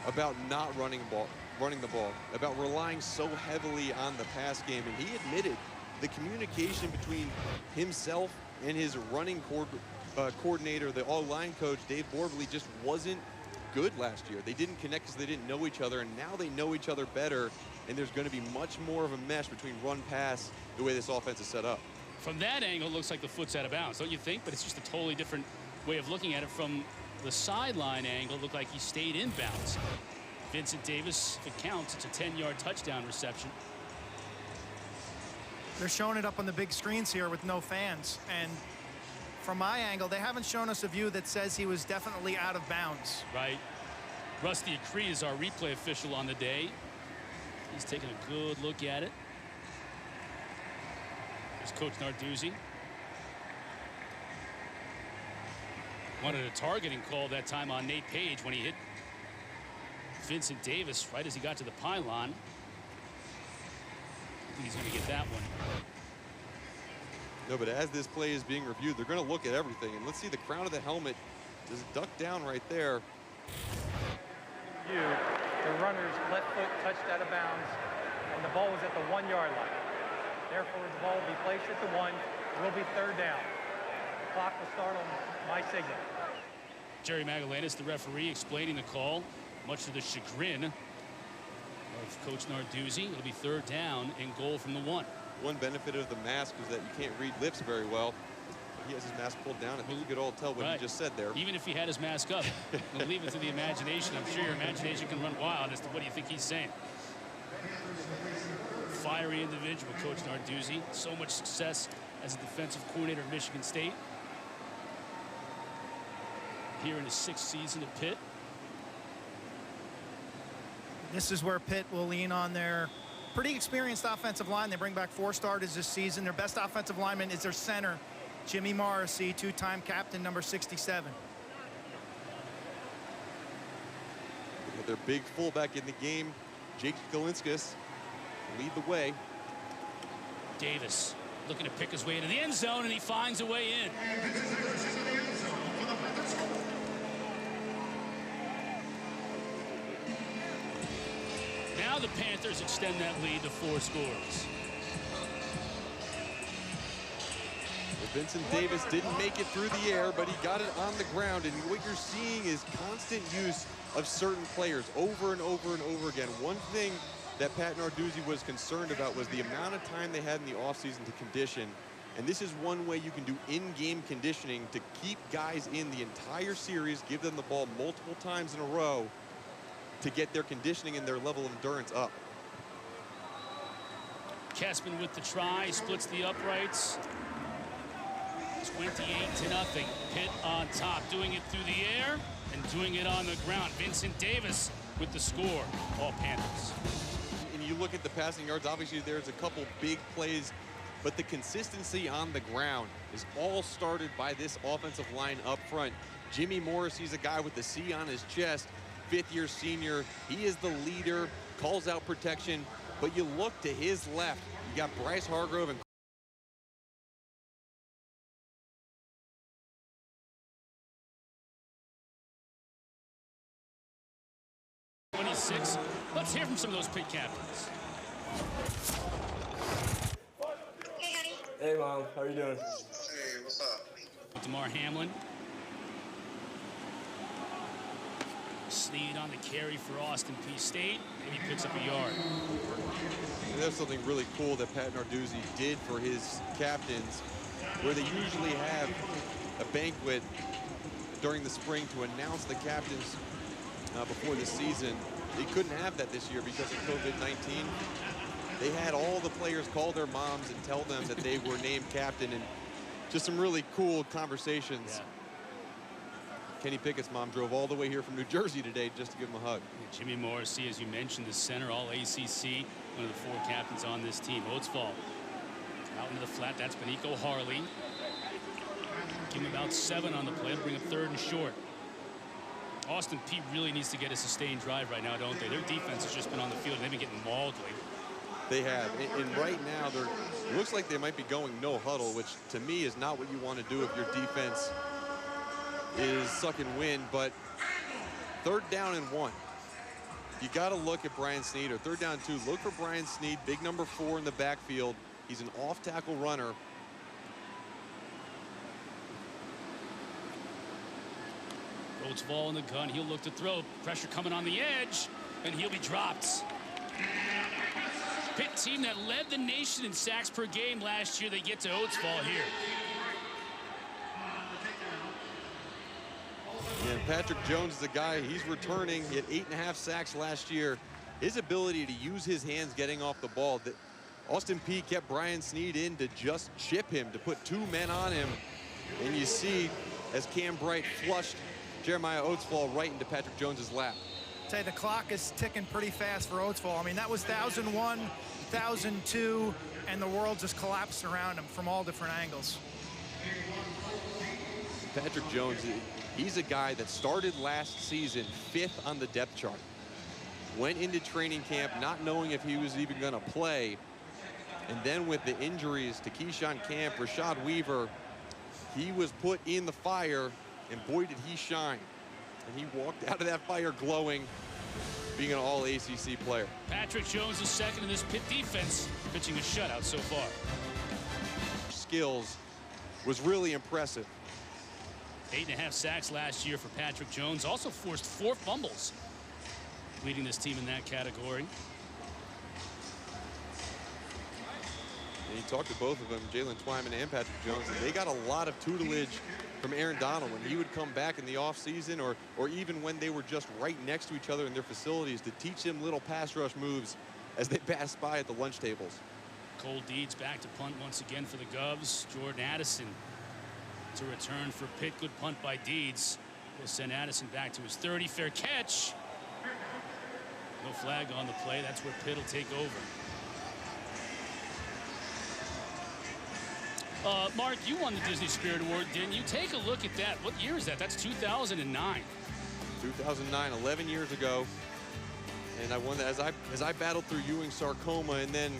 about not running the ball, about relying so heavily on the pass game, and he admitted the communication between himself and his running coordinator, the all-line coach, Dave Borbley, just wasn't good last year. They didn't connect because they didn't know each other, and now they know each other better, and there's going to be much more of a mesh between run-pass the way this offense is set up. From that angle, it looks like the foot's out of bounds, don't you think? But it's just a totally different way of looking at it. From the sideline angle, it looked like he stayed in bounds. Vincent Davis, if it counts, it's a 10-yard touchdown reception. They're showing it up on the big screens here with no fans, and from my angle, they haven't shown us a view that says he was definitely out of bounds. Right. Rusty Acree is our replay official on the day. He's taking a good look at it. There's Coach Narduzzi. Wanted a targeting call that time on Nate Page when he hit Vincent Davis right as he got to the pylon. I think he's going to get that one. No, but as this play is being reviewed, they're going to look at everything. And let's see the crown of the helmet just duck down right there. The runner's left foot touched out of bounds, and the ball was at the 1 yard line. Therefore, the ball will be placed at the 1. It will be third down. The clock will start on my signal. Jerry Magallanes, the referee, explaining the call, much to the chagrin of Coach Narduzzi. It'll be third down and goal from the 1. One benefit of the mask is that you can't read lips very well. He has his mask pulled down. I think you could all tell what he just said there. Even if he had his mask up, we'll leave it to the imagination. I'm sure your imagination can run wild as to what do you think he's saying. Fiery individual, Coach Narduzzi. So much success as a defensive coordinator at Michigan State. Here in his 6th season at Pitt. This is where Pitt will lean on their pretty experienced offensive line. They bring back 4 starters this season. Their best offensive lineman is their center, Jimmy Morrissey, 2-time captain, number 67. With their big fullback in the game, Jake Galinskas, lead the way. Davis looking to pick his way into the end zone, and he finds a way in. Now the Panthers extend that lead to 4 scores. Vincent Davis didn't make it through the air, but he got it on the ground. And what you're seeing is constant use of certain players over and over and over again. One thing that Pat Narduzzi was concerned about was the amount of time they had in the offseason to condition. And this is one way you can do in-game conditioning to keep guys in the entire series, give them the ball multiple times in a row to get their conditioning and their level of endurance up. Kessman with the try, splits the uprights. 28-0. Pitt on top, doing it through the air and doing it on the ground. Vincent Davis with the score. All Panthers. And you look at the passing yards, obviously there's a couple big plays, but the consistency on the ground is all started by this offensive line up front. Jimmy Morrissey's a guy with the C on his chest, 5th-year senior. He is the leader, calls out protection, but you look to his left, you got Bryce Hargrove and 26. Let's hear from some of those Pitt captains. Hey, Mom. How are you doing? Hey, what's up? DeMar Hamlin. Sneed on the carry for Austin Peay State, and he picks up a yard. And that's something really cool that Pat Narduzzi did for his captains, where they usually have a banquet during the spring to announce the captains before the season. They couldn't have that this year because of COVID-19. They had all the players call their moms and tell them that they were named captain, and just some really cool conversations. Yeah. Kenny Pickett's mom drove all the way here from New Jersey today just to give him a hug. Jimmy Morrissey, as you mentioned, the center, all ACC, one of the 4 captains on this team. Oatsfall out into the flat. That's Benico Harley. Give him about 7 on the play. Bring him 3rd and short. Austin Peay really needs to get a sustained drive right now, don't they? Their defense has just been on the field, and they've been getting mauled lately. They have. And right now, it looks like they might be going no huddle, which to me is not what you want to do if your defense is suck and win. But 3rd down and 1. You got to look at Brian Sneed, or 3rd down and 2. Look for Brian Sneed, big number 4 in the backfield. He's an off-tackle runner. Oatsfall in the gun. He'll look to throw. Pressure coming on the edge, and he'll be dropped. Pitt team that led the nation in sacks per game last year, they get to Oatsfall here. And Patrick Jones is a guy, he's returning. He had 8.5 sacks last year. His ability to use his hands getting off the ball. Austin Peay kept Brian Sneed in to just chip him, to put 2 men on him. And you see as Cam Bright flushed Jeremiah Oatsfall right into Patrick Jones's lap. Say the clock is ticking pretty fast for Oatsfall. I mean, that was 1,001, 1,002, and the world just collapsed around him from all different angles. Patrick Jones, he's a guy that started last season 5th on the depth chart. Went into training camp not knowing if he was even going to play. And then with the injuries to Keyshawn Camp, Rashad Weaver, he was put in the fire, and boy, did he shine. And he walked out of that fire glowing, being an all-ACC player. Patrick Jones is second in this Pitt defense, pitching a shutout so far. Skills was really impressive. 8.5 sacks last year for Patrick Jones. Also forced 4 fumbles, leading this team in that category. And you talked to both of them, Jalen Twyman and Patrick Jones, and they got a lot of tutelage from Aaron Donald when he would come back in the offseason or even when they were just right next to each other in their facilities to teach them little pass rush moves as they passed by at the lunch tables. Cole Deeds back to punt once again for the Govs. Jordan Addison to return for Pitt. Good punt by Deeds. Will send Addison back to his 30. Fair catch. No flag on the play. That's where Pitt will take over. Mark, you won the Disney Spirit Award, didn't you? Take a look at that. What year is that? That's 2009. 2009, 11 years ago. And I won that as I battled through Ewing sarcoma, and then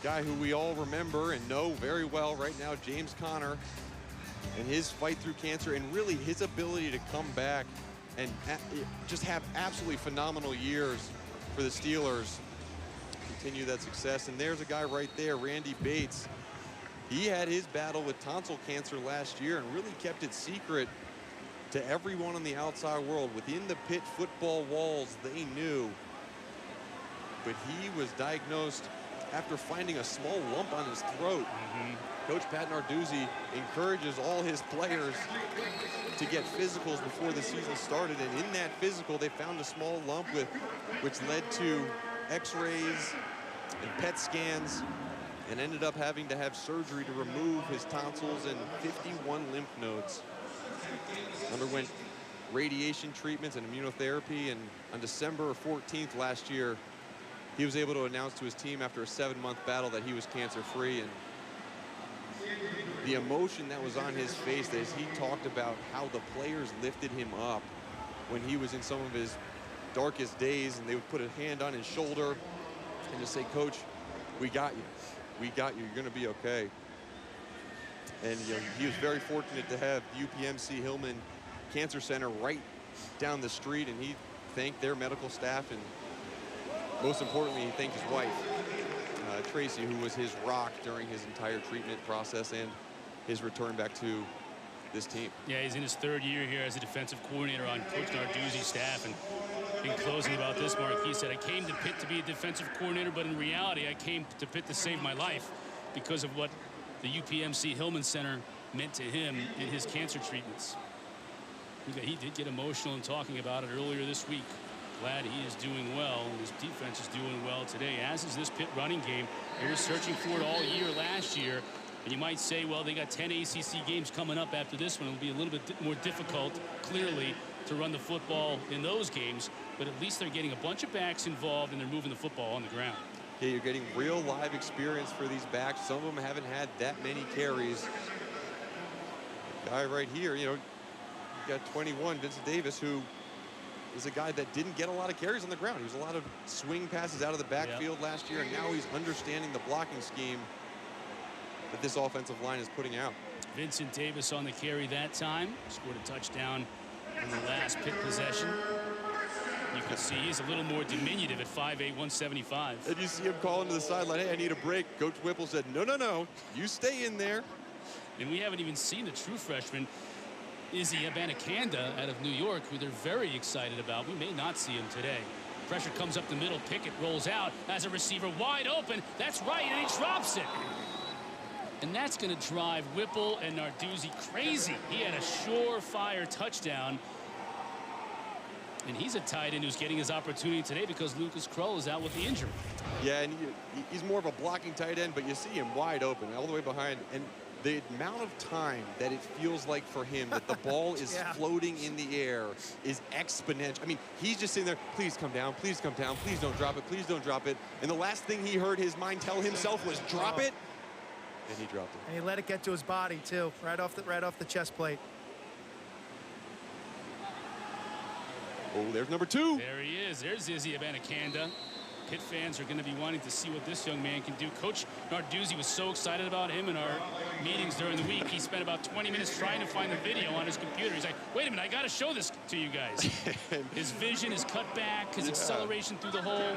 guy who we all remember and know very well right now, James Conner, and his fight through cancer, and really his ability to come back and just have absolutely phenomenal years for the Steelers. Continue that success. And there's a guy right there, Randy Bates. He had his battle with tonsil cancer last year and really kept it secret to everyone in the outside world. Within the Pitt football walls, they knew. But he was diagnosed after finding a small lump on his throat. Coach Pat Narduzzi encourages all his players to get physicals before the season started. And in that physical, they found a small lump which led to x-rays and PET scans, and ended up having to have surgery to remove his tonsils and 51 lymph nodes. Underwent radiation treatments and immunotherapy, and on December 14th last year, he was able to announce to his team after a 7-month battle that he was cancer-free. And the emotion that was on his face as he talked about how the players lifted him up when he was in some of his darkest days, and they would put a hand on his shoulder and just say, "Coach, we got you. We got you. You're going to be okay." And he was very fortunate to have UPMC Hillman Cancer Center right down the street, and he thanked their medical staff, and most importantly, he thanked his wife, Tracy, who was his rock during his entire treatment process and his return back to this team. Yeah, he's in his 3rd year here as a defensive coordinator on Coach Narduzzi's staff. And in closing about this, Mark, he said, "I came to Pitt to be a defensive coordinator, but in reality, I came to Pitt to save my life because of what the UPMC Hillman Center meant to him in his cancer treatments." He did get emotional in talking about it earlier this week. Glad he is doing well, and his defense is doing well today, as is this Pitt running game. They were searching for it all year last year. And you might say, well, they got 10 ACC games coming up after this one. It'll be a little bit more difficult, clearly, to run the football in those games. But at least they're getting a bunch of backs involved, and they're moving the football on the ground. Yeah, you're getting real live experience for these backs. Some of them haven't had that many carries. Guy right here, you got 21, Vincent Davis, who is a guy that didn't get a lot of carries on the ground. He was a lot of swing passes out of the backfield last year, and now he's understanding the blocking scheme that this offensive line is putting out. Vincent Davis on the carry that time. Scored a touchdown in the last Pitt possession. You can see he's a little more diminutive at 5'8", 175. And you see him calling to the sideline, "Hey, I need a break." Coach Whipple said, no, you stay in there. And we haven't even seen the true freshman, Izzy Abanacanda, out of New York, who they're very excited about. We may not see him today. Pressure comes up the middle. Pickett rolls out as a receiver wide open. That's right, and he drops it. And that's going to drive Whipple and Narduzzi crazy. He had a surefire touchdown. And he's a tight end who's getting his opportunity today because Lucas Kroll is out with the injury. Yeah, and he's more of a blocking tight end, but you see him wide open all the way behind. And the amount of time that it feels like for him that the ball is Yeah. floating in the air is exponential. I mean, he's just sitting there, please come down, please come down, please don't drop it, please don't drop it. And the last thing he heard his mind tell himself was drop it, and he dropped it. And he let it get to his body too, right off the chest plate. Oh, there's number 2. There he is. There's Izzy Abanacanda. Pitt fans are going to be wanting to see what this young man can do. Coach Narduzzi was so excited about him in our meetings during the week. He spent about 20 minutes trying to find the video on his computer. He's like, wait a minute, I got to show this to you guys. His vision is cut back, his acceleration through the hole.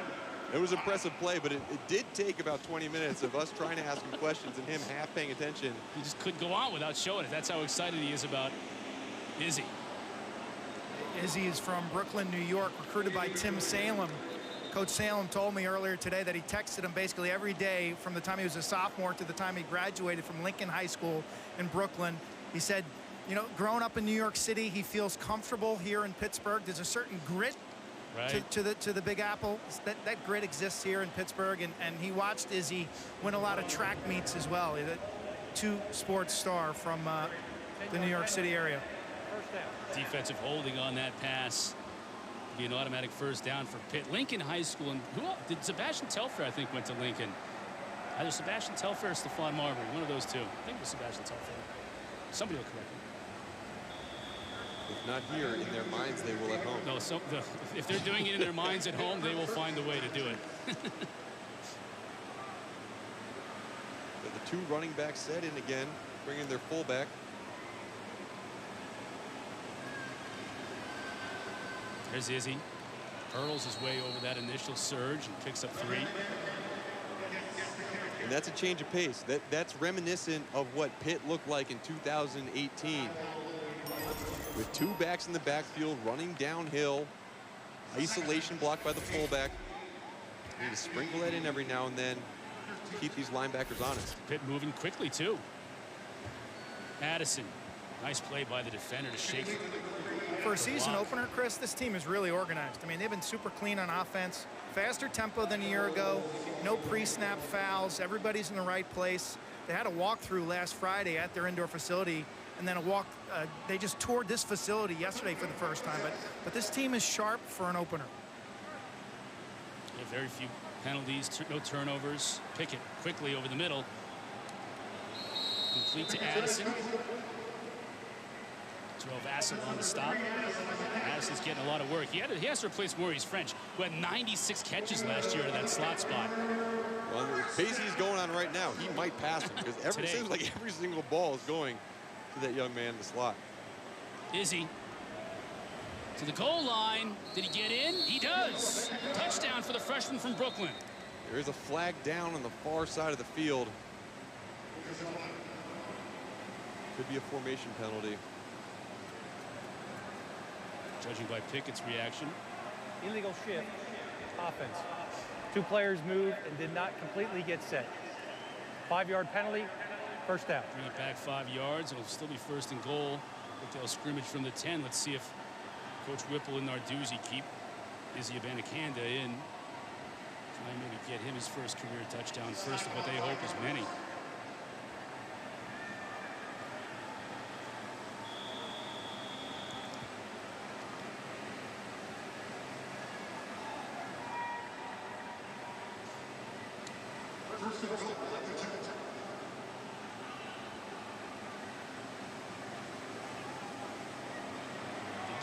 It was impressive play, but it did take about 20 minutes of us trying to ask him questions and him half paying attention. He just couldn't go on without showing it. That's how excited he is about Izzy. Izzy is from Brooklyn, New York, recruited by Tim Salem. Coach Salem told me earlier today that he texted him basically every day from the time he was a sophomore to the time he graduated from Lincoln High School in Brooklyn. He said, you know, growing up in New York City, he feels comfortable here in Pittsburgh. There's a certain grit to the Big Apple. That grit exists here in Pittsburgh, and he watched Izzy win a lot of track meets as well. He's a two-sports star from the New York City area. First down. Defensive holding on that pass. Be an automatic first down for Pitt. Lincoln High School, and who else? Did Sebastian Telfair, I think, went to Lincoln. Either Sebastian Telfair or Stephon Marbury, one of those two. I think it was Sebastian Telfair. Somebody will correct me. If not here, in their minds, they will at home. No, if they're doing it in their minds at home, they will find a way to do it. The 2 running backs set in again, bringing their fullback. There's Izzy. Hurls his way over that initial surge and picks up 3. And that's a change of pace. That's reminiscent of what Pitt looked like in 2018. With 2 backs in the backfield running downhill. Isolation blocked by the fullback. You need to sprinkle that in every now and then to keep these linebackers honest. Pitt moving quickly, too. Addison. Nice play by the defender to shake it. For a season opener, Chris, this team is really organized. I mean, they've been super clean on offense. Faster tempo than a year ago. No pre-snap fouls. Everybody's in the right place. They had a walkthrough last Friday at their indoor facility, and then they just toured this facility yesterday for the first time. But this team is sharp for an opener. Yeah, very few penalties, no turnovers. Pickett quickly over the middle. Complete to Addison. Drove Vassell on the stop. Addison's getting a lot of work. He has to replace Maurice French, who had 96 catches last year in that slot spot. Well, the pace he's going on right now, he might pass him because it seems like every single ball is going to that young man in the slot. Izzy to the goal line. Did he get in? He does. Touchdown for the freshman from Brooklyn. There is a flag down on the far side of the field. Could be a formation penalty. Judging by Pickett's reaction. Illegal shift, offense. 2 players moved and did not completely get set. 5-yard penalty, first down. Bring it back 5 yards. It'll still be first and goal. But they'll scrimmage from the 10. Let's see if Coach Whipple and Narduzzi keep Izzy Abanacanda in. Try and maybe get him his first career touchdown. First of what they hope is many.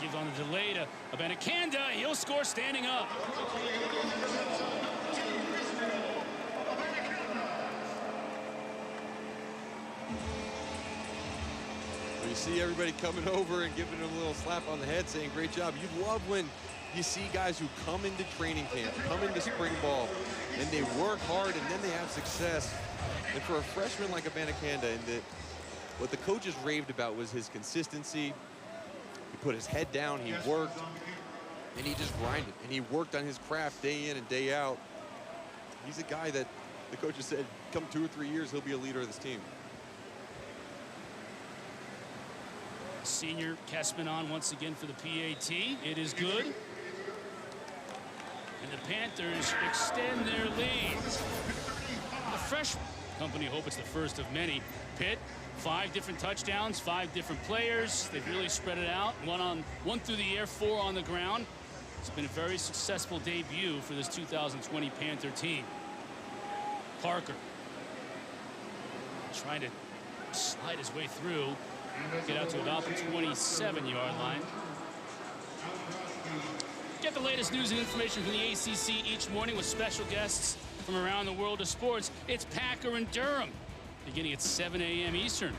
Gives on the delay to Abanacanda. He'll score standing up. You see everybody coming over and giving him a little slap on the head saying, great job. You love when you see guys who come into training camp, come into spring ball, and they work hard and then they have success. And for a freshman like Abanacanda, what the coaches raved about was his consistency. He put his head down, he worked, and he just grinded. And he worked on his craft day in and day out. He's a guy that the coaches said, come 2 or 3 years, he'll be a leader of this team. Senior Kessman on once again for the PAT. It is good. And the Panthers extend their lead. The Company hope it's the first of many. Pitt, 5 different touchdowns, 5 different players. They've really spread it out. One through the air, 4 on the ground. It's been a very successful debut for this 2020 Panther team. Parker trying to slide his way through, get out to about the 27-yard line. Get the latest news and information from the ACC each morning with special guests from around the world of sports. It's Packer and Durham, beginning at 7 a.m. Eastern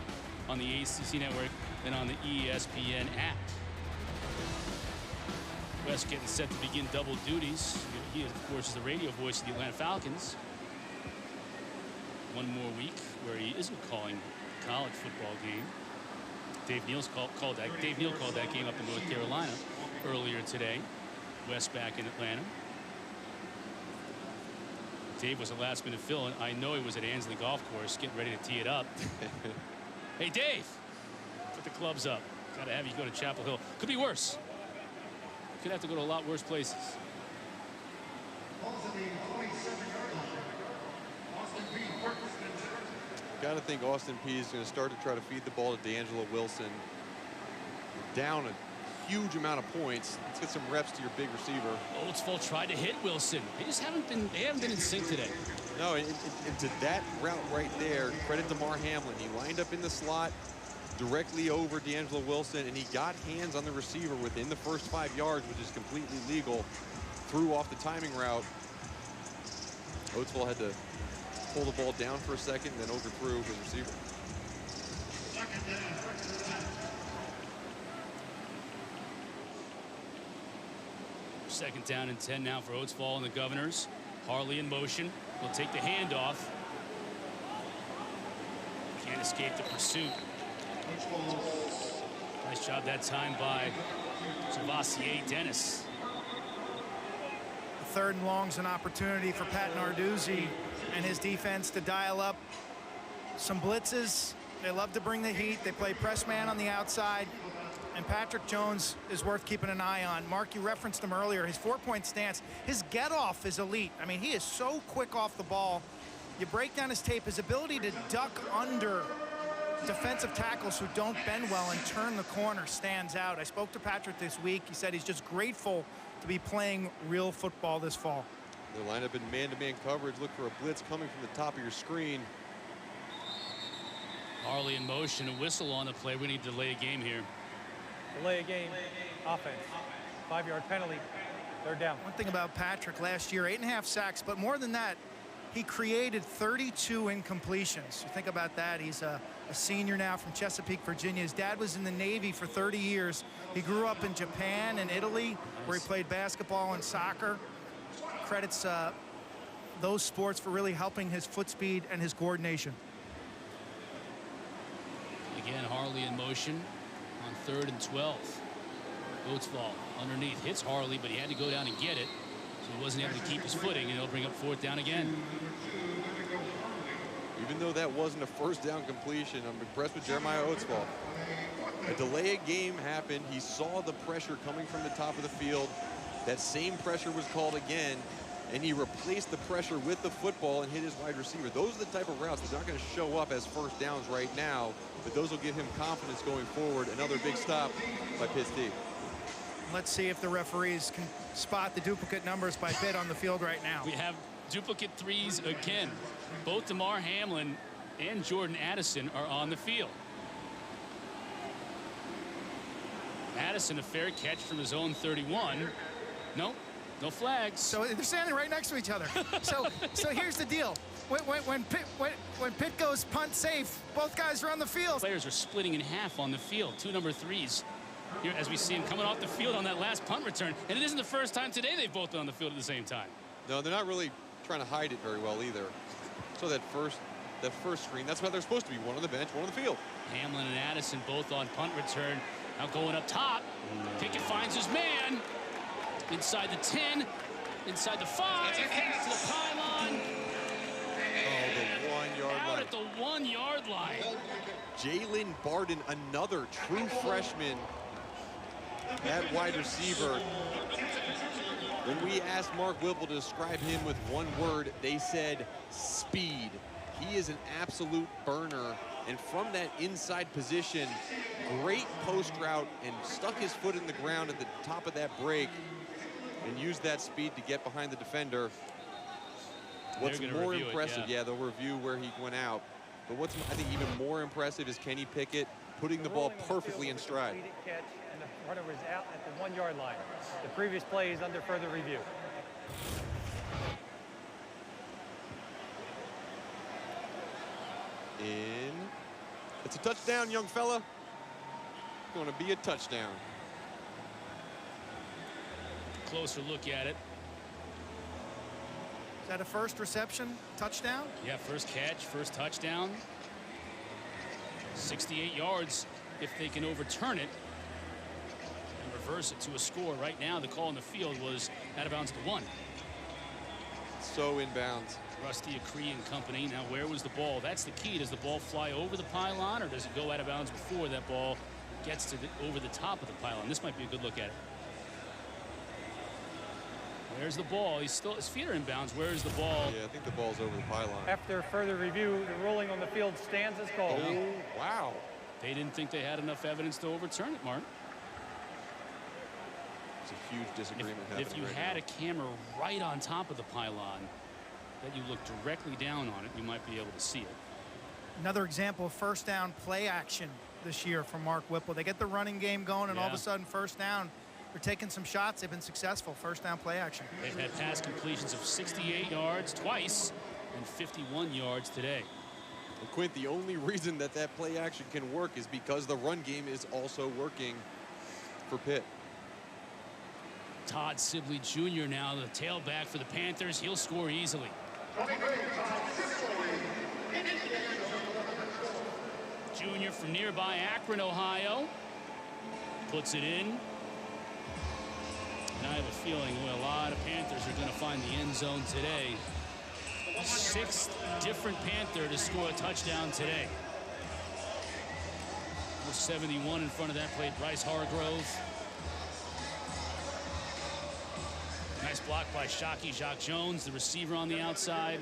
on the ACC network and on the ESPN app. West getting set to begin double duties. He, of course, is the radio voice of the Atlanta Falcons. One more week where he isn't calling a college football game. Dave Neal called that game up in North Carolina earlier today. West back in Atlanta. Dave was a last-minute fill, and I know he was at Ansley Golf Course getting ready to tee it up. Hey, Dave, put the clubs up. Got to have you go to Chapel Hill. Could be worse. Could have to go to a lot worse places. Got to think Austin Peay is going to start to try to feed the ball to D'Angelo Wilson. Down a huge amount of points. Let's get some reps to your big receiver. Oatsville tried to hit Wilson. They haven't been in sync today. No, and to that route right there, credit to Mar Hamlin. He lined up in the slot directly over D'Angelo Wilson, and he got hands on the receiver within the first 5 yards, which is completely legal. Threw off the timing route. Oatsville had to pull the ball down for a second and then overthrew his receiver. Second down and 10 now for Oatsville and the Governors. Harley in motion. Will take the handoff. Can't escape the pursuit. Nice job that time by Savasier Dennis. The 3rd and long's an opportunity for Pat Narduzzi and his defense to dial up some blitzes. They love to bring the heat. They play press man on the outside. And Patrick Jones is worth keeping an eye on. Mark, you referenced him earlier. His 4-point stance, his get-off is elite. I mean, he is so quick off the ball. You break down his tape, his ability to duck under defensive tackles who don't bend well and turn the corner stands out. I spoke to Patrick this week. He said he's just grateful to be playing real football this fall. They line up in man-to-man coverage. Look for a blitz coming from the top of your screen. Harley in motion, a whistle on the play. We need to delay a game here. Delay a game, offense. 5-yard penalty, 3rd down. One thing about Patrick last year, 8.5 sacks, but more than that, he created 32 incompletions. You think about that. He's a senior now from Chesapeake, Virginia. His dad was in the Navy for 30 years. He grew up in Japan and Italy, where he played basketball and soccer. Credits those sports for really helping his foot speed and his coordination. Again, Harley in motion on 3rd and 12. Oatsville underneath hits Harley, but he had to go down and get it. So he wasn't able to keep his footing, and it'll bring up 4th down again. Even though that wasn't a 1st down completion, I'm impressed with Jeremiah Oatsville. A delay of game happened. He saw the pressure coming from the top of the field. That same pressure was called again, and he replaced the pressure with the football and hit his wide receiver. Those are the type of routes that are not going to show up as 1st downs right now, but those will give him confidence going forward. Another big stop by Pitt Steve. Let's see if the referees can spot the duplicate numbers by Pitt on the field right now. We have duplicate 3s again. Both DeMar Hamlin and Jordan Addison are on the field. Addison, a fair catch from his own 31. Nope, no flags. So they're standing right next to each other. So here's the deal. When Pitt goes punt safe, both guys are on the field. Players are splitting in half on the field. 2 number 3s. Here, as we see him coming off the field on that last punt return. And it isn't the first time today they've both been on the field at the same time. No, they're not really trying to hide it very well either. So that first screen, that's why they're supposed to be. One on the bench, one on the field. Hamlin and Addison both on punt return. Now going up top. Pickett finds his man. Inside the 10. Inside the 5. To the pylon. Oh, the 1-yard line. Out at the 1-yard line. Jalen Barden, another true freshman at wide receiver. When we asked Mark Whipple to describe him with one word, they said speed. He is an absolute burner. And from that inside position, great post route and stuck his foot in the ground at the top of that break and used that speed to get behind the defender. What's more impressive, yeah, they'll review where he went out. But what's, I think, even more impressive is Kenny Pickett putting the ball perfectly in stride. Catch, and the runner was out at the 1 yard line. The previous play is under further review. It's a touchdown, young fella. Going to be a touchdown. Closer look at it. Is that a first reception touchdown? Yeah, first catch, first touchdown. 68 yards if they can overturn it and reverse it to a score. Right now, the call in the field was out of bounds at the 1. So inbounds. Rusty Acree and company. Now, where was the ball? That's the key. Does the ball fly over the pylon, or does it go out of bounds before that ball gets to over the top of the pylon? This might be a good look at it. Where's the ball? His feet are in bounds. Where's the ball? Yeah, I think the ball's over the pylon. After further review, the ruling on the field stands as called. Oh, wow. They didn't think they had enough evidence to overturn it, Mark. It's a huge disagreement happening If you right had now. a camera right on top of the pylon that you look directly down on it, you might be able to see it. Another example of first down play action this year from Mark Whipple. They get the running game going, and all of a sudden, first down. They're taking some shots. They've been successful. First down play action. They've had pass completions of 68 yards twice and 51 yards today. And Quint, the only reason that play action can work is because the run game is also working for Pitt. Todd Sibley Jr. now the tailback for the Panthers. He'll score easily. Jr. from nearby Akron, Ohio. Puts it in. And I have a feeling a lot of Panthers are going to find the end zone today. 6th different Panther to score a touchdown today. 71 in front of that play, Bryce Hargrove. Nice block by Shockey Jacques Jones, the receiver on the outside.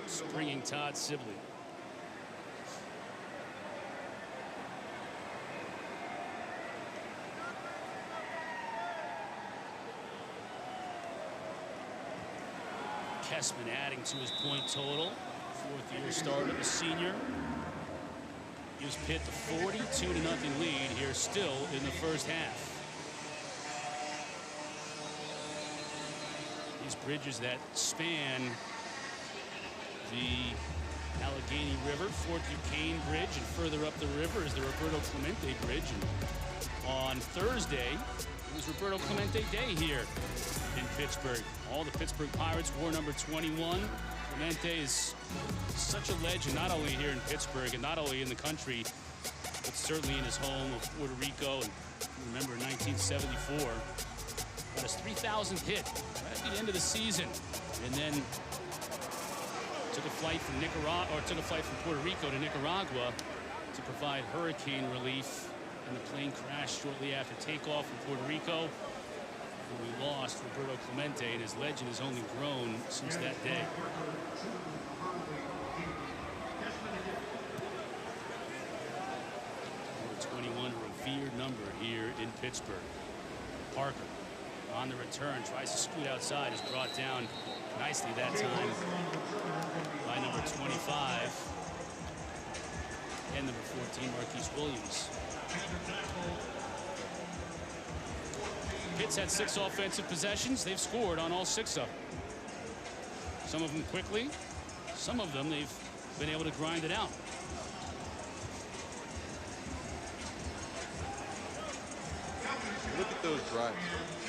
Springing Todd Sibley. Kessman adding to his point total. 4th-year starter, the senior. Gives Pitt the 42-0 lead here still in the first half. These bridges that span the Allegheny River, Fort Duquesne Bridge, and further up the river is the Roberto Clemente Bridge. And on Thursday, it was Roberto Clemente Day here in Pittsburgh. All the Pittsburgh Pirates wore number 21. Clemente is such a legend, not only here in Pittsburgh and not only in the country, but certainly in his home of Puerto Rico. And remember, 1974, got his 3,000th hit right at the end of the season, and then took a flight from Puerto Rico to Nicaragua to provide hurricane relief. And the plane crashed shortly after takeoff from Puerto Rico. We lost Roberto Clemente, and his legend has only grown since that day. Number 21, revered number here in Pittsburgh. Parker on the return, tries to scoot outside, is brought down nicely that time by number 25 and number 14, Marquise Williams. Pitt's had 6 offensive possessions. They've scored on all 6 of them. Some of them quickly. Some of them they've been able to grind it out. Look at those drives.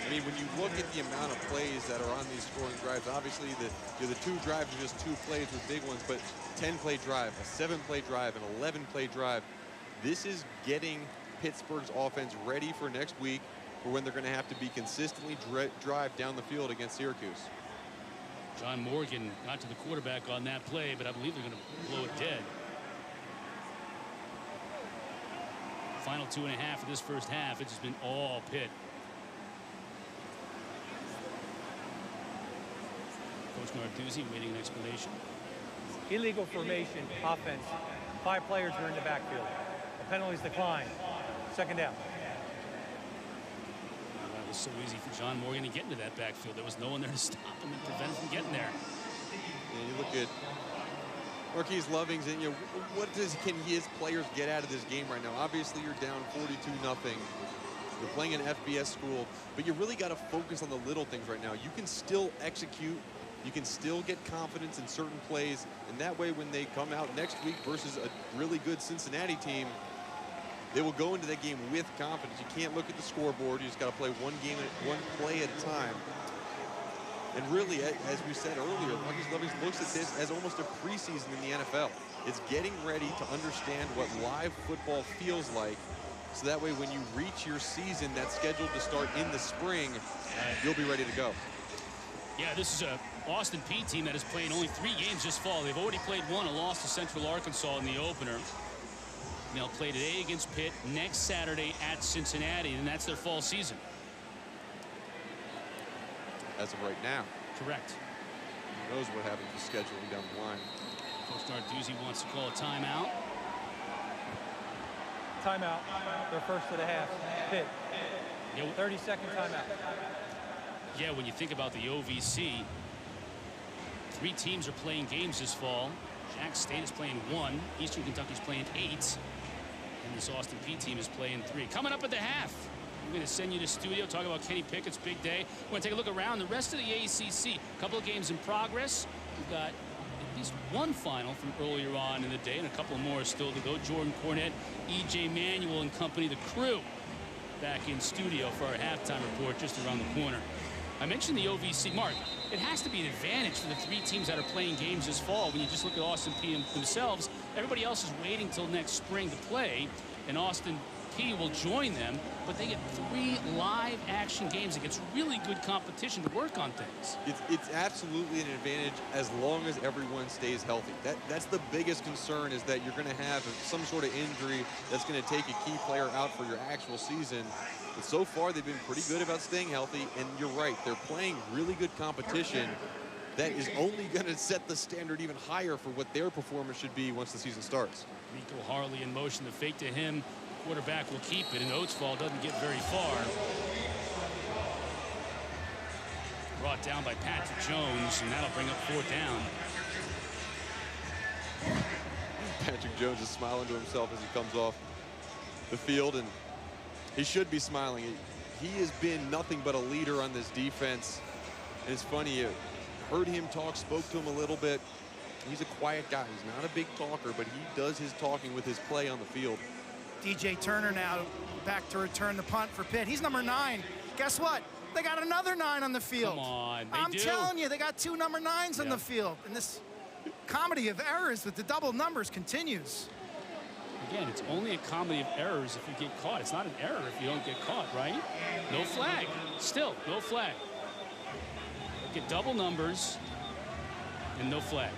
I mean, when you look at the amount of plays that are on these scoring drives, obviously the 2 drives are just 2 plays with big ones, but 10-play drive, a 7-play drive, an 11-play drive. This is getting Pittsburgh's offense ready for next week, for when they're going to have to be consistently drive down the field against Syracuse. John Morgan got to the quarterback on that play, but I believe they're going to blow it dead. Final 2.5 of this first half, it's just been all Pitt. Coach Narduzzi waiting an explanation. illegal formation offense. 5 players are in the backfield. The penalties decline. 2nd down. That was so easy for John Morgan to get into that backfield. There was no one there to stop him and prevent him from getting there. And you look at Marquise Lovings, and what can his players get out of this game right now? Obviously, you're down 42-0. You're playing an FBS school, but you really got to focus on the little things right now. You can still execute. You can still get confidence in certain plays, and that way when they come out next week versus a really good Cincinnati team, they will go into that game with confidence. You can't look at the scoreboard. You just got to play one play at a time. And really, as we said earlier, Marquise Lovings looks at this as almost a preseason in the NFL. It's getting ready to understand what live football feels like, so that way when you reach your season that's scheduled to start in the spring, you'll be ready to go. Yeah, this is a Austin Peay team that is playing only 3 games this fall. They've already played 1, a loss to Central Arkansas in the opener. They'll play today against Pitt, next Saturday at Cincinnati, and that's their fall season. As of right now. Correct. Who knows what happens with scheduling down the line. Coach Narduzzi wants to call a timeout. Timeout. Their first of the half. Pitt. Yeah, 30-second timeout. Yeah, when you think about the OVC, 3 teams are playing games this fall. Jack State is playing 1. Eastern Kentucky's playing 8. And this Austin Peay team is playing 3. Coming up at the half, we're going to send you to studio, talk about Kenny Pickett's big day. We're going to take a look around the rest of the ACC. A couple of games in progress. We've got at least 1 final from earlier on in the day, and a couple more still to go. Jordan Cornette, E.J. Manuel and company, the crew, back in studio for our halftime report just around the corner. I mentioned the OVC. Mark, it has to be an advantage for the 3 teams that are playing games this fall. When you just look at Austin Peay themselves, everybody else is waiting till next spring to play, and Austin Peay will join them, but they get 3 live action games. It gets really good competition to work on things. It's absolutely an advantage as long as everyone stays healthy. That's the biggest concern, is that you're going to have some sort of injury that's going to take a key player out for your actual season. But so far, they've been pretty good about staying healthy, and you're right, they're playing really good competition that is only going to set the standard even higher for what their performance should be once the season starts. Rico Harley in motion, the fake to him. Quarterback will keep it, and Oatsfall doesn't get very far. Brought down by Patrick Jones, and that'll bring up 4th down. Patrick Jones is smiling to himself as he comes off the field, and he should be smiling. He has been nothing but a leader on this defense. And it's funny, you heard him talk, spoke to him a little bit. He's a quiet guy. He's not a big talker, but he does his talking with his play on the field. DJ Turner now back to return the punt for Pitt. He's number 9. Guess what? They got another 9 on the field. Come on, I'm telling you, they got 2 number 9s on the field. And this comedy of errors with the double numbers continues. Again, it's only a comedy of errors if you get caught. It's not an error if you don't get caught, right? No flag. Still, no flag. Get double numbers and no flag.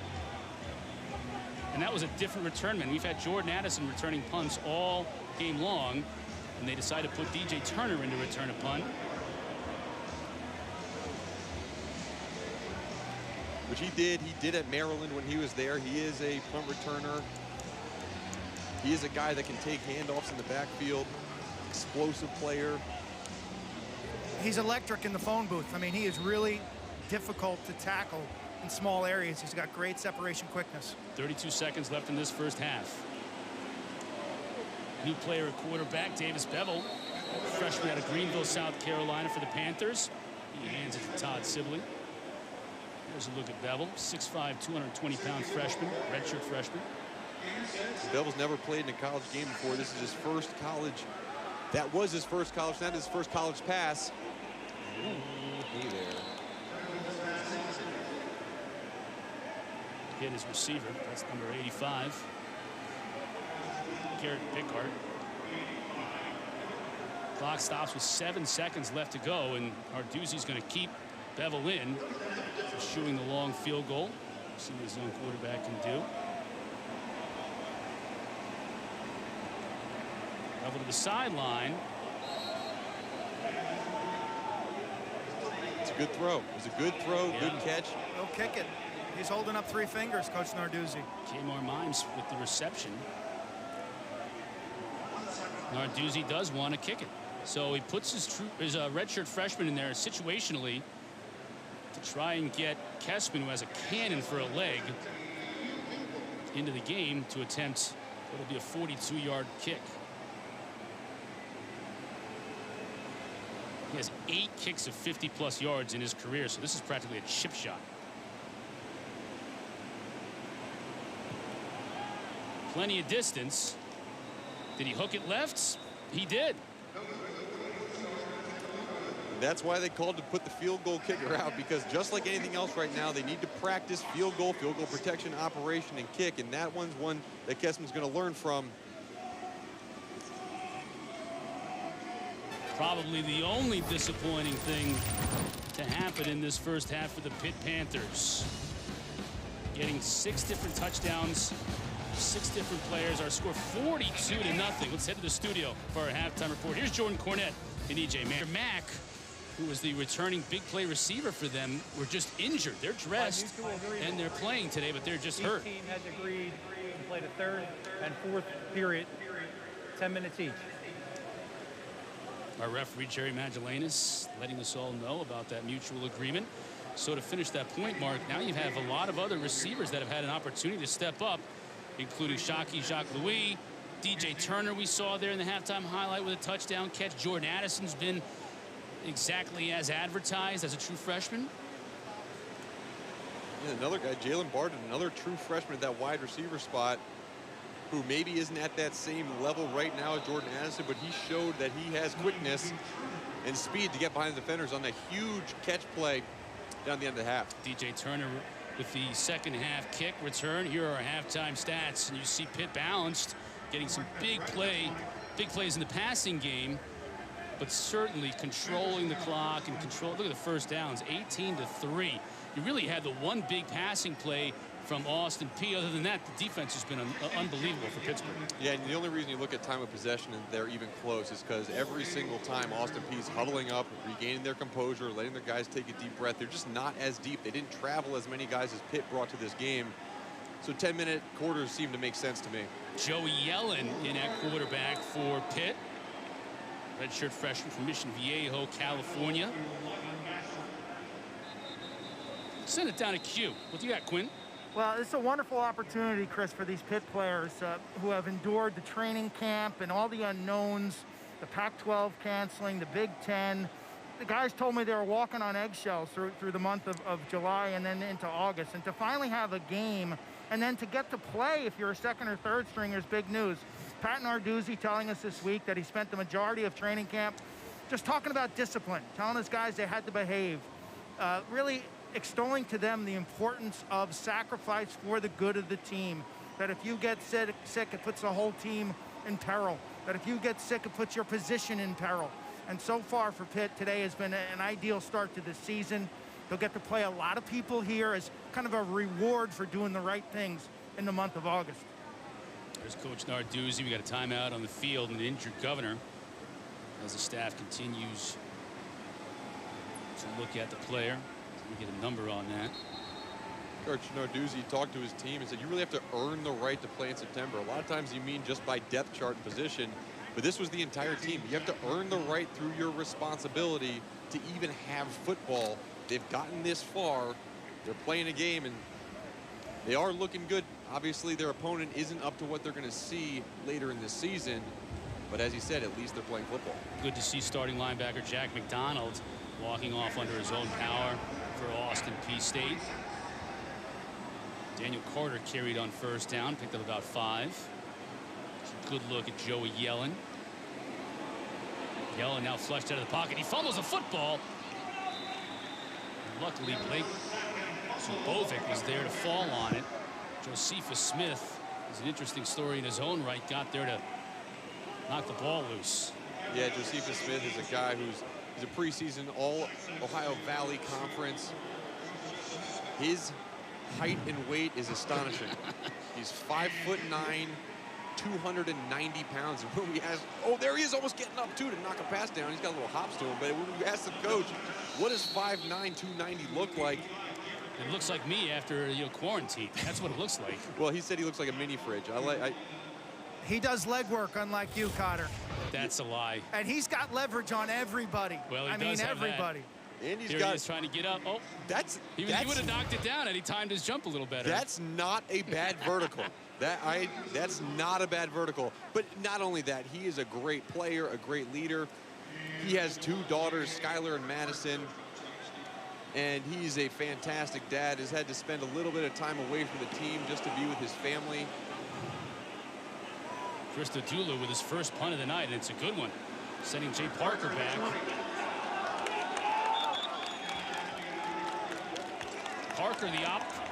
And that was a different return man. We've had Jordan Addison returning punts all game long, and they decided to put DJ Turner in to return a punt. Which he did at Maryland when he was there. He is a punt returner. He is a guy that can take handoffs in the backfield, explosive player. He's electric in the phone booth. I mean, he is really difficult to tackle in small areas. He's got great separation quickness. 32 seconds left in this first half. New player at quarterback, Davis Bevel, freshman out of Greenville, South Carolina for the Panthers. He hands it to Todd Sibley. Here's a look at Bevel, 6'5", 220-pound freshman, redshirt freshman. Bevel's never played in a college game before. This is his first college. That was his first college, not his first college pass. Hey there. Again, his receiver, that's number 85. Garrett Pickard. Clock stops with 7 seconds left to go, and Narduzzi's going to keep Bevel in, eschewing the long field goal. See what his young quarterback can do. Bevel to the sideline. It's a good throw. It was a good throw, good catch. He'll kick it. He's holding up 3 fingers, Coach Narduzzi. Kmart Mimes with the reception. Narduzzi does want to kick it. So he puts his redshirt freshman in there situationally to try and get Kessman, who has a cannon for a leg, into the game to attempt what will be a 42-yard kick. He has 8 kicks of 50-plus yards in his career, so this is practically a chip shot. Plenty of distance. Did he hook it left? He did. That's why they called to put the field goal kicker out, because just like anything else right now, they need to practice field goal protection, operation, and kick, and that one's one that Kessman's going to learn from. Probably the only disappointing thing to happen in this first half for the Pitt Panthers. Getting 6 different touchdowns, 6 different players. Our score 42-0. Let's head to the studio for our halftime report. Here's Jordan Cornette and EJ Mack, who was the returning big play receiver for them, were just injured. They're dressed and they're playing today, but they're just hurt. Each team has agreed to play the 3rd and 4th period, 10 minutes each. Our referee, Jerry Magellanis, letting us all know about that mutual agreement. So to finish that point, Mark, now you have a lot of other receivers that have had an opportunity to step up, including Shockey Jacques-Louis, DJ Turner we saw there in the halftime highlight with a touchdown catch. Jordan Addison's been exactly as advertised as a true freshman. Yeah, another guy, Jalen Barton, another true freshman at that wide receiver spot, who maybe isn't at that same level right now as Jordan Addison, but he showed that he has quickness and speed to get behind the defenders on that huge catch play down the end of the half. DJ Turner with the second half kick return. Here are our halftime stats, and you see Pitt balanced, getting some big plays in the passing game, but certainly controlling the clock and look at the first downs, 18-3. You really had the one big passing play from Austin Peay. Other than that, the defense has been unbelievable for Pittsburgh. Yeah, and the only reason you look at time of possession and they're even close is because every single time Austin Peay's huddling up, regaining their composure, letting their guys take a deep breath. They're just not as deep. They didn't travel as many guys as Pitt brought to this game. So 10-minute quarters seem to make sense to me. Joey Yellen in at quarterback for Pitt. Redshirt freshman from Mission Viejo, California. Send it down to Q. What do you got, Quinn? Well, it's a wonderful opportunity, Chris, for these Pitt players who have endured the training camp and all the unknowns, the Pac-12 canceling, the Big Ten. The guys told me they were walking on eggshells through the month of July and then into August. And to finally have a game and then to get to play if you're a second or third stringer is big news. Pat Narduzzi telling us this week that he spent the majority of training camp just talking about discipline, telling his guys they had to behave, really extolling to them the importance of sacrifice for the good of the team. That if you get sick, it puts the whole team in peril. That if you get sick, it puts your position in peril. And so far for Pitt, today has been an ideal start to this season. They'll get to play a lot of people here as kind of a reward for doing the right things in the month of August. There's Coach Narduzzi. We got a timeout on the field and an injured Governor as the staff continues to look at the player. We get a number on that. Coach Narduzzi talked to his team and said, you really have to earn the right to play in September. A lot of times you mean just by depth chart and position, but this was the entire team. You have to earn the right through your responsibility to even have football. They've gotten this far. They're playing a game, and they are looking good. Obviously, their opponent isn't up to what they're going to see later in this season, but as he said, at least they're playing football. Good to see starting linebacker Jack McDonald walking off under his own power for Austin Peay State. Daniel Carter carried on first down, picked up about 5. Good look at Joey Yellen. Yellen now flushed out of the pocket. He fumbles the football. Luckily, Blake Zubovic was there to fall on it. Josephus Smith is an interesting story in his own right. Got there to knock the ball loose. Yeah, Josephus Smith is a guy he's a preseason All-Ohio Valley Conference. His height and weight is astonishing. He's 5'9", 290 pounds. And when we asked, oh, there he is, almost getting up too to knock a pass down. He's got a little hops to him. But when we asked the coach, what does 5'9", 290 look like? It looks like me after quarantine. That's what it looks like. Well, he said he looks like a mini fridge. He does leg work, unlike you, Cotter. That's a lie. And he's got leverage on everybody. Well, I mean, everybody. And he's Here he is trying to get up. Oh, he would have knocked it down had he timed his jump a little better. That's not a bad vertical. That's not a bad vertical. But not only that, he is a great player, a great leader. He has 2 daughters, Skylar and Madison. And he's a fantastic dad. Has had to spend a little bit of time away from the team just to be with his family. Christodoulou with his first punt of the night, and it's a good one. Sending Jay Parker back.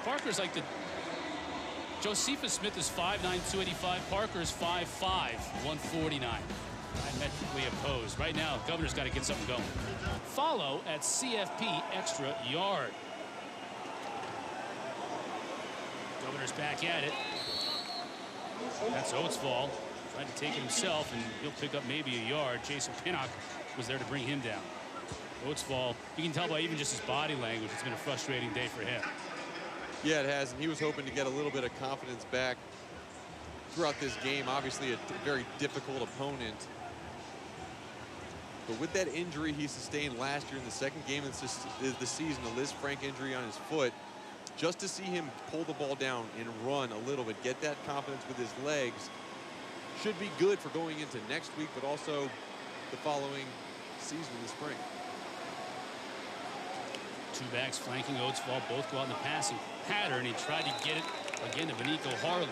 Parker's like the Josephus Smith is 5'9", 285. Parker is 5'5", 149. Diametrically opposed. Right now, Governor's got to get something going. Follow at CFP extra yard. Governor's back at it. That's Oatsfall. Trying to take it himself, and he'll pick up maybe a yard. Jason Pinnock was there to bring him down. Oatsfall, you can tell by even just his body language, it's been a frustrating day for him. Yeah, it has, and he was hoping to get a little bit of confidence back throughout this game. Obviously, a very difficult opponent. But with that injury he sustained last year in the second game of the season, a Liz Frank injury on his foot, just to see him pull the ball down and run a little bit, get that confidence with his legs, should be good for going into next week, but also the following season in the spring. 2 backs flanking Oatsfall, both go out in the passing pattern. He tried to get it again to Benico Harley.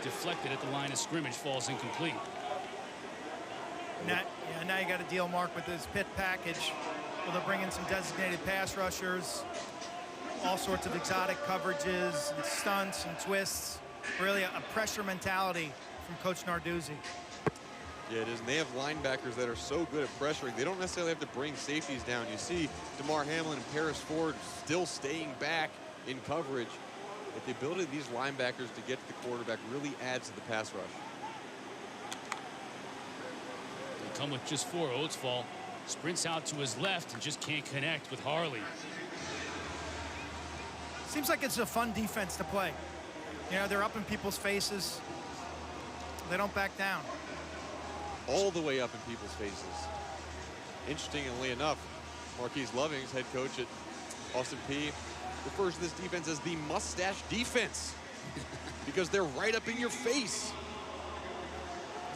Deflected at the line of scrimmage, falls incomplete. Now you got to deal, Mark, with this Pitt package. Well, they'll bring in some designated pass rushers, all sorts of exotic coverages and stunts and twists. Really a pressure mentality from Coach Narduzzi. Yeah, it is. And they have linebackers that are so good at pressuring. They don't necessarily have to bring safeties down. You see DeMar Hamlin and Paris Ford still staying back in coverage. But the ability of these linebackers to get to the quarterback really adds to the pass rush. They come with just 4. Oatsfall sprints out to his left and just can't connect with Harley. Seems like it's a fun defense to play. They're up in people's faces. They don't back down. All the way up in people's faces. Interestingly enough, Marquise Lovings, head coach at Austin Peay, refers to this defense as the mustache defense because they're right up in your face.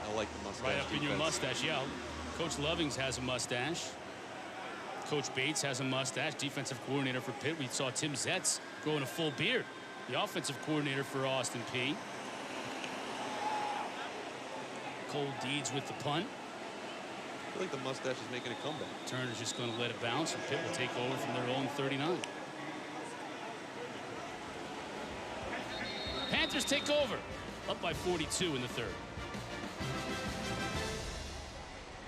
I like the mustache. Right up defense. in your mustache, yeah. Coach Lovings has a mustache. Coach Bates has a mustache. Defensive coordinator for Pitt. We saw Tim Zetz growing a full beard. The offensive coordinator for Austin Peay. Cole Deeds with the punt. I feel like the mustache is making a comeback. Turner's just going to let it bounce, and Pitt will take over from their own 39. Panthers take over, up by 42 in the third.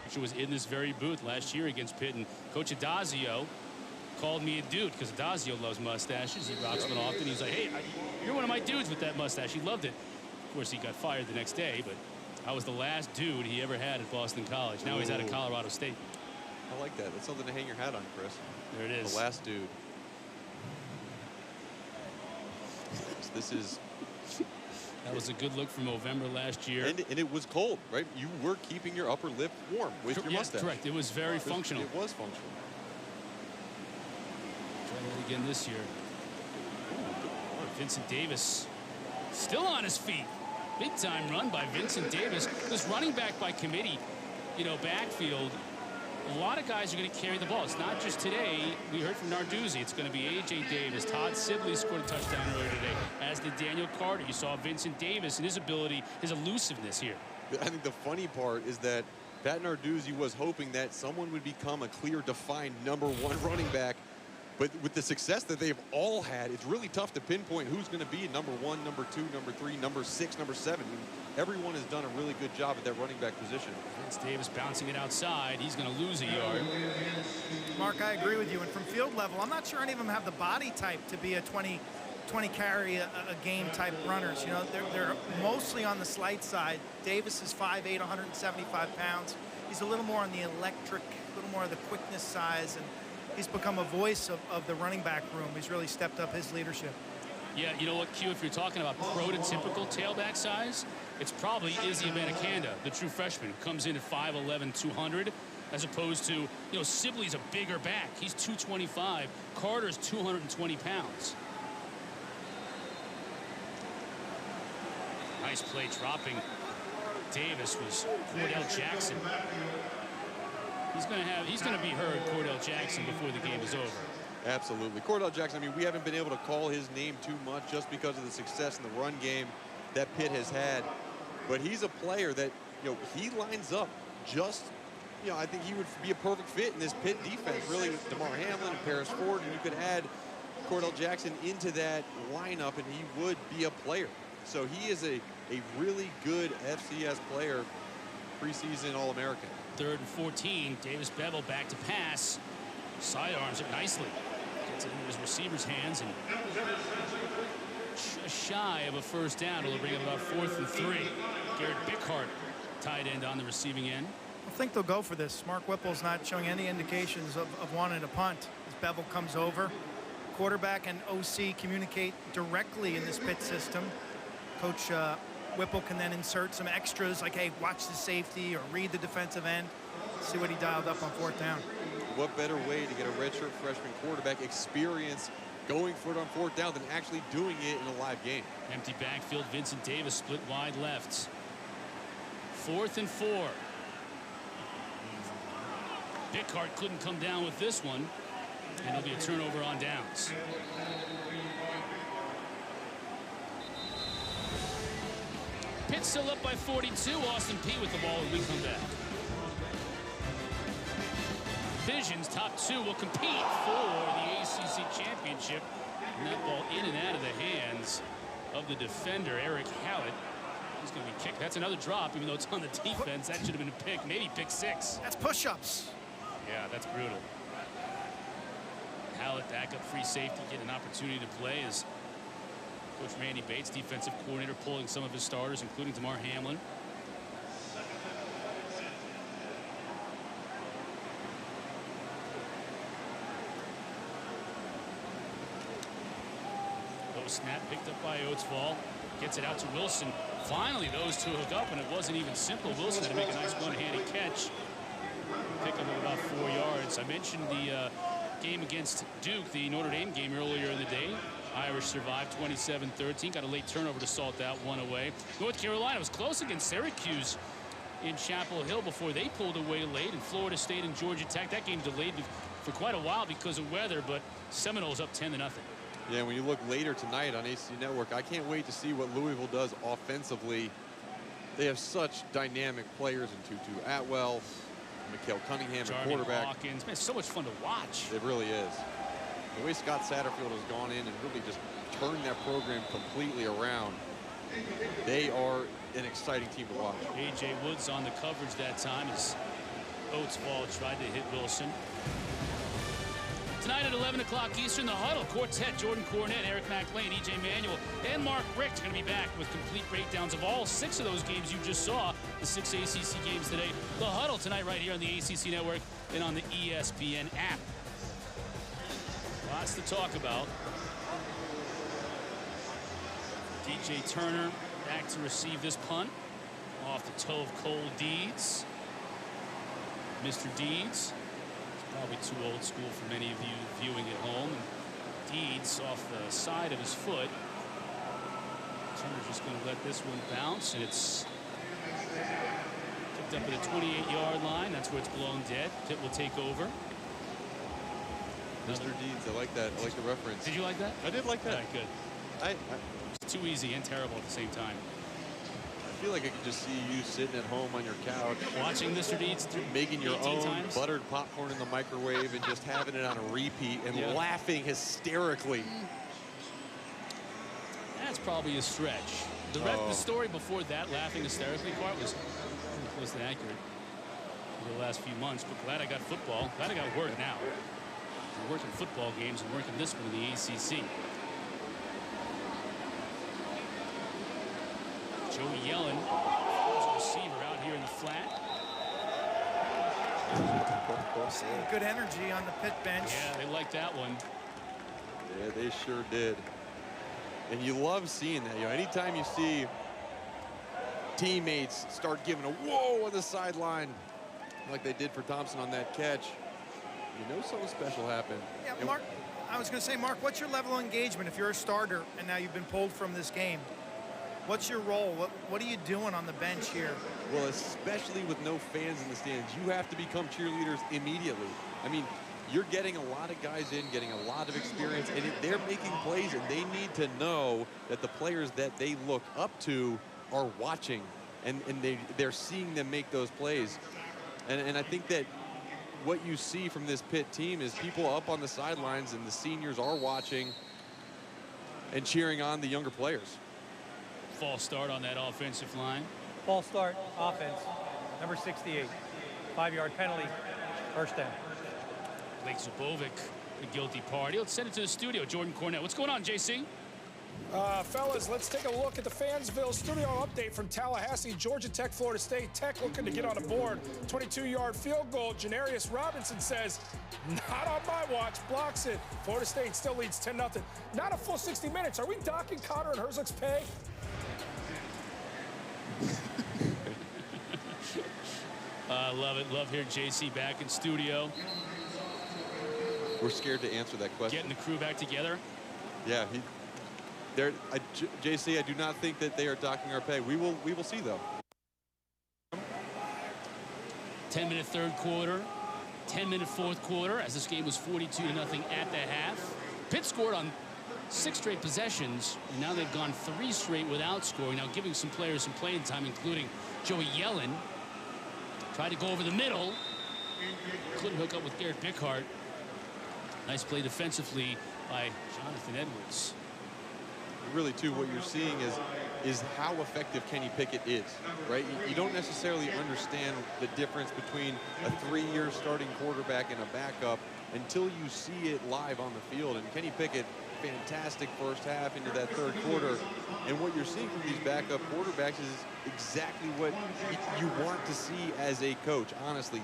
Which was in this very booth last year against Pitt, and Coach Adazio called me a dude because Adazio loves mustaches. He rocks them often. He's like, hey, you're one of my dudes with that mustache. He loved it. Of course, he got fired the next day, but I was the last dude he ever had at Boston College. Now he's out of Colorado State. I like that. That's something to hang your hat on, Chris. There it is. The last dude. This is... That was a good look from November last year. And it was cold, right? You were keeping your upper lip warm with your mustache. Correct. It was very functional. It was functional. Try that again this year. Vincent Davis still on his feet. Big time run by Vincent Davis. This running back by committee, backfield. A lot of guys are going to carry the ball. It's not just today. We heard from Narduzzi. It's going to be A.J. Davis. Todd Sibley scored a touchdown earlier today, as did Daniel Carter. You saw Vincent Davis and his ability, his elusiveness here. I think the funny part is that Pat Narduzzi was hoping that someone would become a clear, defined #1 running back. But with the success that they've all had, it's really tough to pinpoint who's going to be #1, #2, #3, #6, #7. I mean, everyone has done a really good job at that running back position. Vince Davis bouncing it outside. He's going to lose a yard. Mark, I agree with you. And from field level, I'm not sure any of them have the body type to be a 20 carry a game type runners. They're mostly on the slight side. Davis is 5'8", 175 pounds. He's a little more on the electric, a little more of the quickness size. And he's become a voice of the running back room. He's really stepped up his leadership. Yeah, you know what, Q, if you're talking about prototypical tailback size, it's probably Izzy Abanacanda, the true freshman, who comes in at 5'11", 200, as opposed to, you know, Sibley's a bigger back. He's 225. Carter's 220 pounds. Nice play dropping. Davis was Cordell Jackson. He's going to be heard, Cordell Jackson, before the game is over. Absolutely. Cordell Jackson, I mean, we haven't been able to call his name too much just because of the success in the run game that Pitt has had. But he's a player that, you know, he lines up just, you know, I think he would be a perfect fit in this Pitt defense, really, with DeMar Hamlin and Paris Ford, and you could add Cordell Jackson into that lineup, and he would be a player. So he is a really good FCS player, preseason All-American. 3rd and 14. Davis Bevel back to pass. Sidearms it nicely. Gets it into his receiver's hands and just shy of a first down. It'll bring up about 4th and 3. Garrett Bickhart, tight end on the receiving end. I think they'll go for this. Mark Whipple's not showing any indications of wanting to punt. As Bevel comes over, quarterback and OC communicate directly in this Pitt system. Coach Whipple can then insert some extras like, hey, watch the safety or read the defensive end. See what he dialed up on 4th down. What better way to get a redshirt freshman quarterback experience going for it on 4th down than actually doing it in a live game? Empty backfield. Vincent Davis split wide left. 4th and 4. Bickhart couldn't come down with this one, and it'll be a turnover on downs. Pitt still up by 42. Austin Peay with the ball when we come back. Vision's top 2 will compete for the ACC championship. And that ball in and out of the hands of the defender, Eric Hallett. He's going to be kicked. That's another drop, even though it's on the defense. That should have been a pick, maybe pick 6. That's push-ups. Yeah, that's brutal. Hallett, backup free safety, getting an opportunity to play as Coach Randy Bates, defensive coordinator, pulling some of his starters, including DeMar Hamlin. Snap picked up by Oatsfall. Gets it out to Wilson. Finally, those two hook up, and it wasn't even simple. Wilson had to make a nice one-handed catch. Pick up of about 4 yards. I mentioned the game against Duke, the Notre Dame game earlier in the day. Irish survived 27-13. Got a late turnover to salt that one away. North Carolina was close against Syracuse in Chapel Hill before they pulled away late. And Florida State and Georgia Tech, that game delayed for quite a while because of weather, but Seminoles up 10-0. Yeah, when you look later tonight on ACC Network, I can't wait to see what Louisville does offensively. They have such dynamic players in Tutu Atwell, Mikael Cunningham, Jarvie at quarterback. Hawkins. Man, it's so much fun to watch. It really is. The way Scott Satterfield has gone in and really just turned that program completely around, they are an exciting team to watch. A.J. Woods on the coverage that time as Oatsfall tried to hit Wilson. Tonight at 11 o'clock Eastern, the Huddle Quartet, Jordan Cornette, Eric McLean, E.J. Manuel, and Mark Richt are going to be back with complete breakdowns of all 6 of those games you just saw, the 6 ACC games today. The Huddle tonight right here on the ACC Network and on the ESPN app. Lots to talk about. DJ Turner back to receive this punt off the toe of Cole Deeds. Mr. Deeds. Probably too old school for many of you viewing at home. And Deeds off the side of his foot. Turner's just going to let this one bounce, and it's picked up at a 28-yard line. That's where it's blown dead. Pitt will take over. Mr. Deeds, I like that. I like the reference. Did you like that? I did like that. All right, good. It's too easy and terrible at the same time. I feel like I could just see you sitting at home on your couch, watching Mr. Deeds making your own times. Buttered popcorn in the microwave and just having it on a repeat and laughing hysterically. That's probably a stretch. The story before that laughing hysterically part was close to accurate for the last few months, but glad I got football. Glad I got work now. I'm working football games and working this one in the ACC. Joey Yellen, receiver out here in the flat. Seeing good energy on the Pitt bench. Yeah, they like that one. Yeah, they sure did. And you love seeing that. You know, anytime you see teammates start giving a whoa on the sideline, like they did for Thompson on that catch, you know something special happened. Yeah, Mark, I was going to say, Mark, what's your level of engagement if you're a starter and now you've been pulled from this game? What's your role? What are you doing on the bench here? Well, especially with no fans in the stands, you have to become cheerleaders immediately. I mean, you're getting a lot of guys in, getting a lot of experience, and they're making plays, and they need to know that the players that they look up to are watching, and they're seeing them make those plays. And I think that what you see from this Pitt team is people up on the sidelines, and the seniors are watching and cheering on the younger players. False start on that offensive line. False start, offense, number 68. 5-yard penalty, first down. Blake Zubovic, the guilty party. Let's send it to the studio. Jordan Cornett. What's going on, JC? Fellas, let's take a look at the Fansville studio update from Tallahassee. Georgia Tech, Florida State. Tech looking to get on the board. 22-yard field goal. Janarius Robinson says, not on my watch, blocks it. Florida State still leads 10-0. Not a full 60 minutes. Are we docking Cotter and Herzog's pay? Love it. Love hearing JC back in studio. We're scared to answer that question. Getting the crew back together. Yeah, JC, I do not think that they are docking our pay. We will see, though. 10-minute third quarter, 10-minute fourth quarter, as this game was 42-0 at the half. Pitt scored on 6 straight possessions, and now they've gone 3 straight without scoring. Now giving some players some playing time, including Joey Yellen. Tried to go over the middle. Couldn't hook up with Garrett Bickhart. Nice play defensively by Jonathan Edwards. Really, too, what you're seeing is how effective Kenny Pickett is, right? You don't necessarily understand the difference between a 3-year starting quarterback and a backup until you see it live on the field. And Kenny Pickett, fantastic first half into that third quarter. And what you're seeing from these backup quarterbacks is exactly what you want to see as a coach, honestly.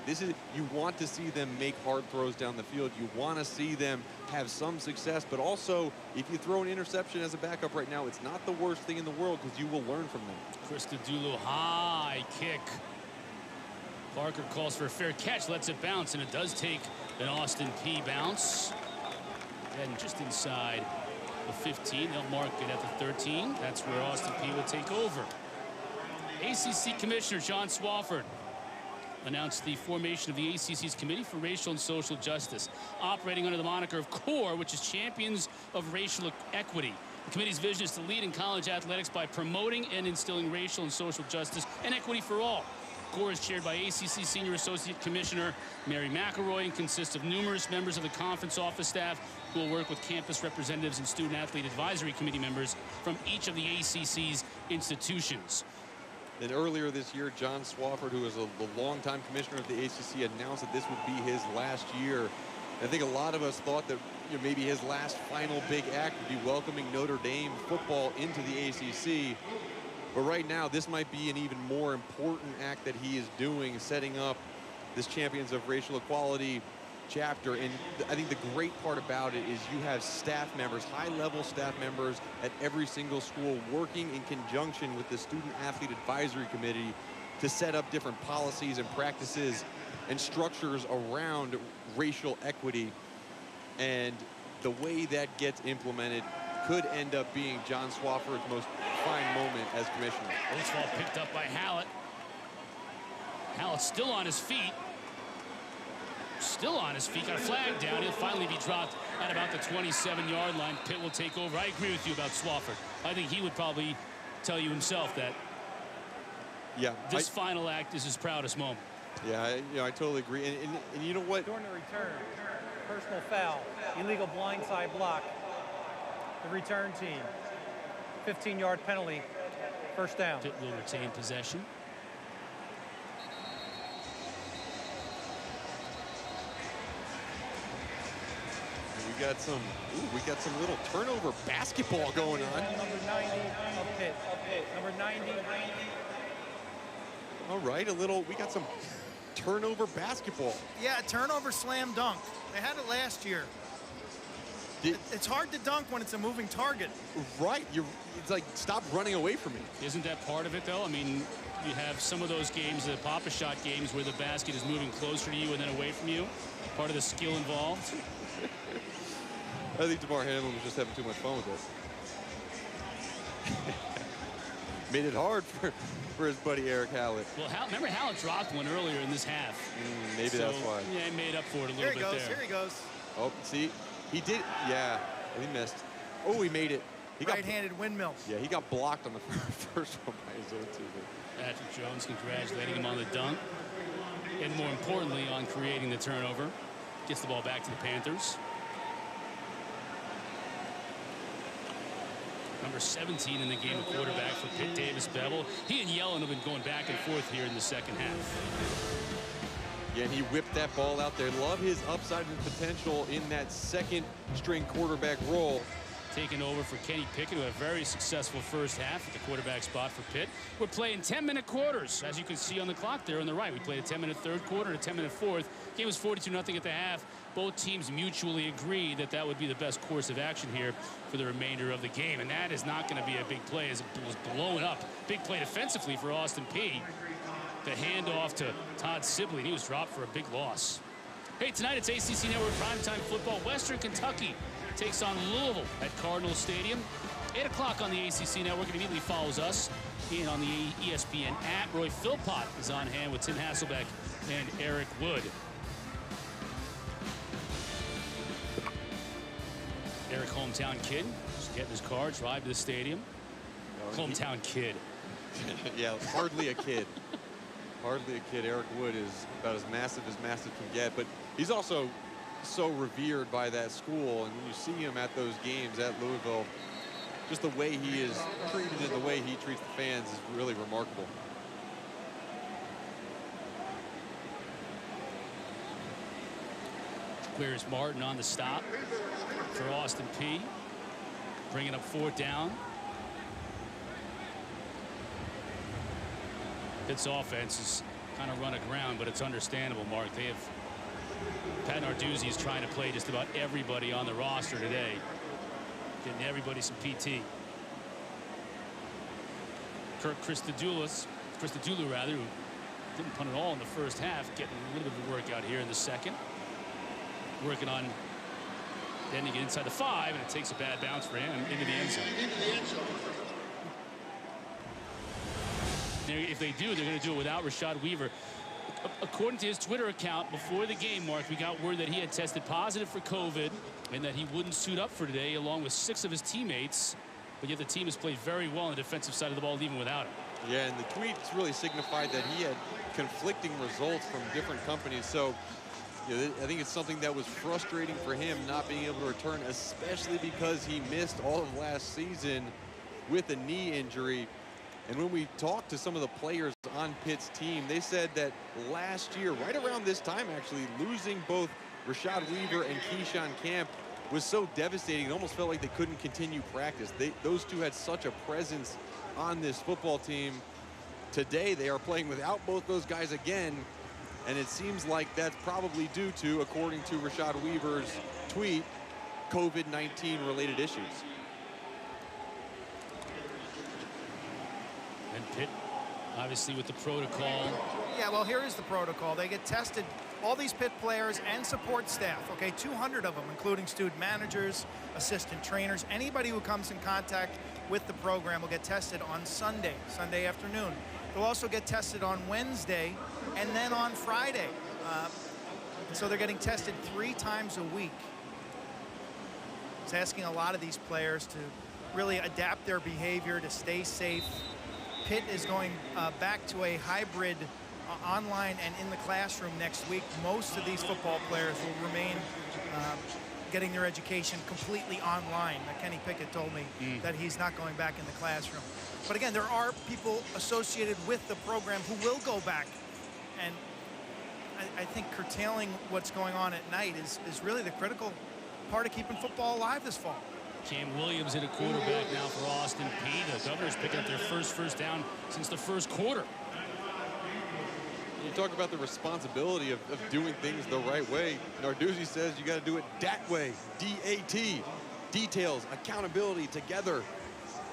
You want to see them make hard throws down the field. You want to see them have some success, but also if you throw an interception as a backup right now, it's not the worst thing in the world because you will learn from them. Christodoulou, high kick. Parker calls for a fair catch, lets it bounce, and it does take an Austin Peay bounce. And just inside the 15, they'll mark it at the 13. That's where Austin Peay will take over. ACC Commissioner John Swofford announced the formation of the ACC's Committee for Racial and Social Justice, operating under the moniker of CORE, which is Champions of Racial Equity. The committee's vision is to lead in college athletics by promoting and instilling racial and social justice and equity for all. CORE is chaired by ACC Senior Associate Commissioner Mary McElroy and consists of numerous members of the conference office staff who will work with campus representatives and student-athlete advisory committee members from each of the ACC's institutions. And earlier this year, John Swofford, who is the longtime commissioner of the ACC, announced that this would be his last year. And I think a lot of us thought that maybe his last final big act would be welcoming Notre Dame football into the ACC. But right now, this might be an even more important act that he is doing, setting up this Champions of Racial Equality chapter. And I think the great part about it is you have staff members, high-level staff members at every single school working in conjunction with the Student Athlete Advisory Committee to set up different policies and practices and structures around racial equity. And the way that gets implemented could end up being John Swofford's most fine moment as commissioner. This ball picked up by Hallett. Hallett still on his feet. Still on his feet. Got a flag down. He'll finally be dropped at about the 27-yard line. Pitt will take over. I agree with you about Swofford. I think he would probably tell you himself that this final act is his proudest moment. Yeah, I totally agree. And you know what? During the return, personal foul, illegal blindside block. The return team, 15-yard penalty, first down. Pitt will retain possession. We got some little turnover basketball going on. Number 90 of Pitt. Number 90. All right, we got some turnover basketball. Yeah, turnover slam dunk. They had it last year. It's hard to dunk when it's a moving target. Right. It's like, stop running away from me. Isn't that part of it, though? I mean, you have some of those games, the pop-a-shot games, where the basket is moving closer to you and then away from you. Part of the skill involved. I think DeMar Hamlin was just having too much fun with it. Made it hard for his buddy Eric Hallett. Well, remember Hallett dropped one earlier in this half. Maybe that's why. Yeah, he made up for it a little Here bit there. Here he goes. Oh, see, he did. Yeah, he missed. Oh, he made it. He right-handed windmill. Yeah, he got blocked on the first one by his own teammate. Patrick Jones congratulating him on the dunk. And more importantly, on creating the turnover. Gets the ball back to the Panthers. Number 17 in the game, a quarterback for Pitt, Davis Bevel. He and Yellen have been going back and forth here in the second half. Yeah, and he whipped that ball out there. Love his upside and potential in that second string quarterback role. Taking over for Kenny Pickett, who had a very successful first half at the quarterback spot for Pitt. We're playing 10-minute quarters, as you can see on the clock there on the right. We played a 10-minute third quarter and a 10-minute fourth. Game was 42-0 at the half. Both teams mutually agreed that that would be the best course of action here for the remainder of the game. And that is not going to be a big play as it was blown up. Big play defensively for Austin Peay. The handoff to Todd Sibley. He was dropped for a big loss. Hey, tonight it's ACC Network primetime football. Western Kentucky takes on Louisville at Cardinal Stadium. 8 o'clock on the ACC Network. It immediately follows us. And on the ESPN app, Roy Philpott is on hand with Tim Hasselbeck and Eric Wood. Eric, hometown kid, just getting his car, drive to the stadium. Hometown kid. Yeah, hardly a kid. Hardly a kid. Eric Wood is about as massive can get, but he's also so revered by that school, and when you see him at those games at Louisville, just the way he is treated and the way he treats the fans is really remarkable. Where's Martin on the stop for Austin Peay, bringing up 4th down. Pitt's offense is kind of run aground, but it's understandable, Mark. They have Pat Narduzzi is trying to play just about everybody on the roster today, getting everybody some PT. Kirk Christodoulou, who didn't punt at all in the first half, getting a little bit of a workout here in the second. Working on ending it inside the 5, and it takes a bad bounce for him into the end zone. If they do, they're going to do it without Rashad Weaver. According to his Twitter account, before the game, Mark, we got word that he had tested positive for COVID and that he wouldn't suit up for today, along with 6 of his teammates. But yet the team has played very well on the defensive side of the ball, even without him. Yeah, and the tweets really signified that he had conflicting results from different companies. So I think it's something that was frustrating for him not being able to return, especially because he missed all of last season with a knee injury. And when we talked to some of the players on Pitt's team, they said that last year, right around this time actually, losing both Rashad Weaver and Keyshawn Camp was so devastating. It almost felt like they couldn't continue practice. Those two had such a presence on this football team. Today they are playing without both those guys again, and it seems like that's probably due to, according to Rashad Weaver's tweet, COVID-19 related issues. And Pitt, obviously, with the protocol. Yeah, well, here is the protocol. They get tested, all these Pitt players and support staff, okay, 200 of them, including student managers, assistant trainers. Anybody who comes in contact with the program will get tested on Sunday afternoon. They'll also get tested on Wednesday and then on Friday. So they're getting tested 3 times a week. It's asking a lot of these players to really adapt their behavior, to stay safe. Pitt is going back to a hybrid online and in the classroom next week. Most of these football players will remain getting their education completely online. Kenny Pickett told me that he's not going back in the classroom. But again, there are people associated with the program who will go back. And I think curtailing what's going on at night is really the critical part of keeping football alive this fall. Cam Williams at a quarterback now for Austin Peay. The Governors picking up their first down since the first quarter. You talk about the responsibility of doing things the right way. Narduzzi says you got to do it that way, D-A-T. Details, accountability, together.